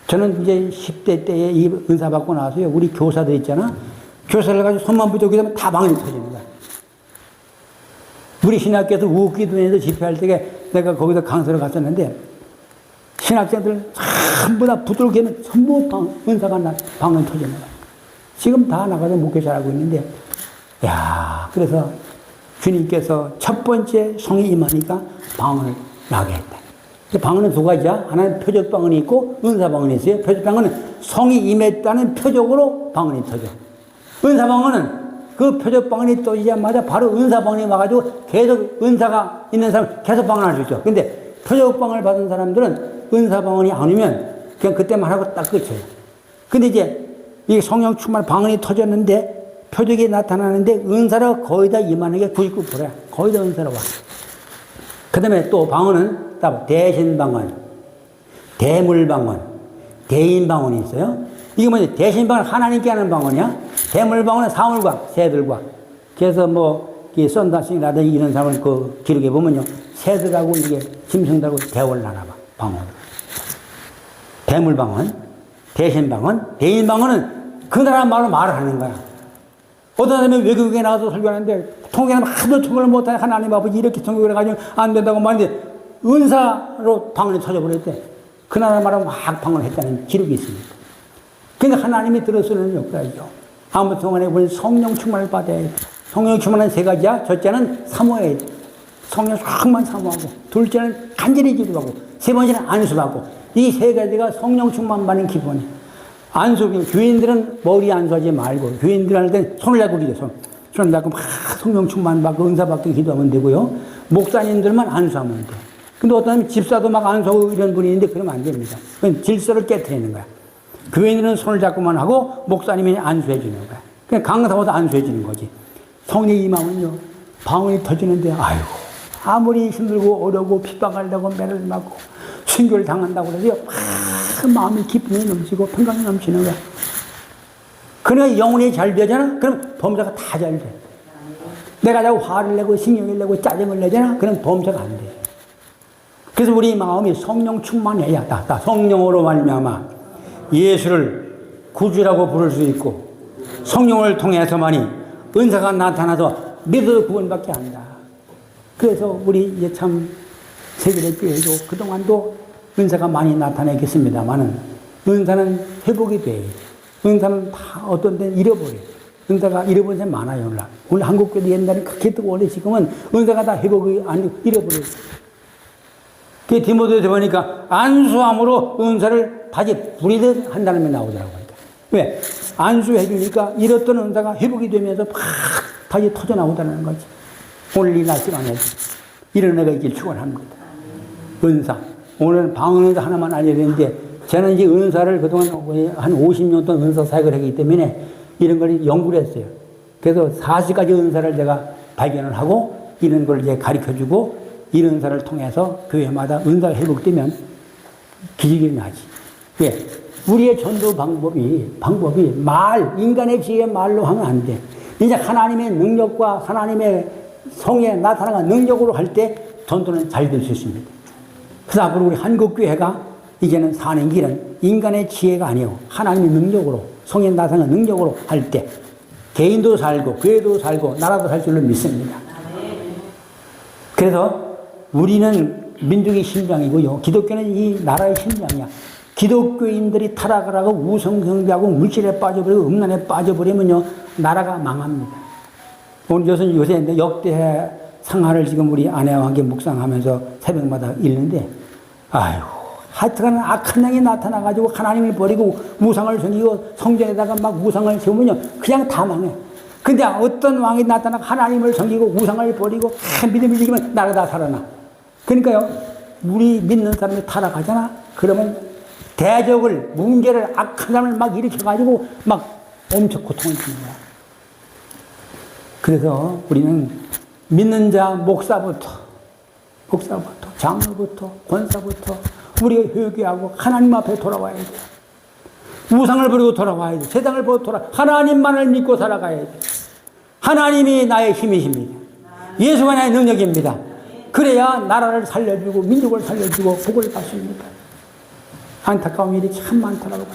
저는 이제 10대 때에 이 은사 받고 나서요. 우리 교사들 있잖아. 교사를 가지고 손만 붙잡게 되면 다 방언이 터지는 거야. 우리 신학교에서 우기도에서 집회할 때 내가 거기서 강사를 갔었는데 신학생들 전부 다 붙들게 하면 전부 은사가 방언이 터지는 거야. 지금 다 나가서 목회 잘하고 있는데 그래서 주님께서 첫 번째 성에 임하니까 방언을 나게 했다. 방언은 두 가지야. 하나는 표적 방언이 있고 은사 방언이 있어요. 표적 방언은 성이 임했다는 표적으로 방언이 터져. 은사 방언은 그 표적 방언이 터지자마자 바로 은사 방언이 와가지고 계속 은사가 있는 사람 계속 방언할 수 있죠. 근데 표적 방언을 받은 사람들은 은사 방언이 안 오면 그냥 그때만 하고 딱 끝이에요. 근데 이제 이 성령 충만 방언이 터졌는데 표적이 나타나는데 은사로 거의 다 임하는 게 99%야. 거의 다 은사로 와. 그 다음에 또 방언은 대신방언, 대물방언, 대인방언이 있어요. 이게 뭐냐? 대신방언 하나님께 하는 방언이야. 대물방언은 사물과 새들과. 그래서 이 썬다싱이라든지 이런 사람을 그 기록에 보면요. 새들하고 이게 짐승들하고 대화를 나눠봐. 방언. 대물방언, 대신방언, 대인방언은 그 나라 말로 말을 하는 거야. 어떤 사람이 외국에 나가서 설교하는데 통역하면 하도 통역을 못하니 하나님 아버지 이렇게 통역을 해가지고 안 된다고 말하는데 은사로 방언이 터져버렸대. 그 나라 말하고 막 방언을 했다는 기록이 있습니다. 그러니까 하나님이 들어쓰는 역사이죠. 아무튼 간에 우리는 성령 충만을 받아야 돼. 성령 충만은 세 가지야. 첫째는 사모해야 돼. 성령 확만 사모하고 둘째는 간절히 기도하고 세 번째는 안수하고 이 세 가지가 성령 충만 받는 기본이야. 안수, 교인들은 머리 안수하지 말고, 교인들 할 땐 손을 잡고 기도, 손을 잡고 막 성령 충만 받고 은사 받고 기도하면 되고요. 목사님들만 안수하면 돼. 근데 어떤 사람이 집사도 막 안수하고 이런 분이 있는데 그러면 안 됩니다. 그건 질서를 깨트리는 거야. 교인들은 손을 잡고만 하고, 목사님이 안수해 주는 거야. 그냥 강사보다 안수해 주는 거지. 성령이 임하면요, 방언이 터지는데, 아이고, 아무리 힘들고 어려고 핍박하려고 매를 맞고, 순교를 당한다고 그러죠. 마음이 기쁨이 넘치고 평강이 넘치는 거야. 그러니까 영혼이 잘 되잖아? 그럼 범사가 다 잘 돼. 내가 자꾸 화를 내고 신경을 내고 짜증을 내잖아? 그럼 범사가 안 돼. 그래서 우리 마음이 성령 충만해야 성령으로 말미암아 예수를 구주라고 부를 수 있고 성령을 통해서만이 은사가 나타나서 믿어도 구원받게 한다. 그래서 우리 이제 참 세계의 교회도 그동안도 은사가 많이 나타나겠습니다만은 은사는 회복이 돼. 은사는 다 어떤 데는 잃어버려. 은사가 잃어버린 사람이 많아요, 오늘. 오늘 한국교도 옛날에 그렇게 뜨거운데 지금은 은사가 다 회복이 안 잃어버려요. 그 디모데서 보니까 안수함으로 은사를 다시 부리듯 한다는 게 나오더라고요. 왜? 안수해주니까 잃었던 은사가 회복이 되면서 팍 다시 터져 나오다는 거지. 오늘 이 날씨만해도 이런 애가 있길 축원합니다. 은사. 오늘 방언은사 하나만 알려야 되는데 저는 이제 은사를 그동안 한 50년 동안 은사 사역을 하기 때문에 이런 걸 연구를 했어요. 그래서 40가지 은사를 제가 발견을 하고 이런 걸 이제 가르쳐 주고 이런 은사를 통해서 교회마다 은사가 회복되면 기적이 나지. 왜? 우리의 전도 방법이 인간의 지혜의 말로 하면 안 돼. 이제 하나님의 능력과 하나님의 성에 나타나는 능력으로 할 때 전도는 잘 될 수 있습니다. 그래서 앞으로 우리 한국교회가 이제는 사는 길은 인간의 지혜가 아니에요. 하나님의 능력으로, 성에 나타나는 능력으로 할 때 개인도 살고 교회도 살고 나라도 살 줄로 믿습니다. 그래서 우리는 민족의 심장이고요. 기독교는 이 나라의 심장이야. 기독교인들이 타락을 하고 우성성비하고 물질에 빠져버리고 음란에 빠져버리면요 나라가 망합니다. 오늘 요새 역대 상하를 지금 우리 아내와 함께 묵상하면서 새벽마다 읽는데 아유 하여튼 악한 영이 나타나가지고 하나님을 버리고 우상을 섬기고 성전에다가 막 우상을 세우면요 그냥 다 망해. 근데 어떤 왕이 나타나고 하나님을 섬기고 우상을 버리고 믿음을 지키면 나라가 다 살아나. 그러니까요 우리 믿는 사람이 타락하잖아. 그러면 대적을 문제를 악한 사람을 막 일으켜가지고 막 엄청 고통을 주는 거야. 그래서 우리는 믿는 자 목사부터 장로부터 권사부터 우리가 회개하고 하나님 앞에 돌아와야 돼. 우상을 버리고 돌아와야 돼. 세상을 버리고 하나님만을 믿고 살아가야 돼. 하나님이 나의 힘이십니다. 예수가 나의 능력입니다. 그래야 나라를 살려주고 민족을 살려주고 복을 받습니다. 안타까운 일이 참 많더라고요.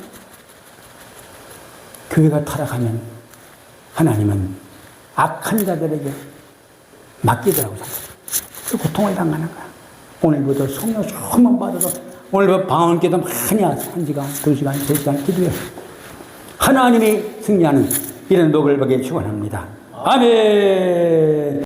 교회가 타락하면 하나님은 악한 자들에게 맡기더라고요. 그 고통을 당하는 거야. 오늘부터 성령 조금만 받아서 오늘부터 방언기도 많이 하세요. 1시간, 2시간, 3시간 기도해요. 하나님이 승리하는 이런 복을 받길 축원합니다. 아멘.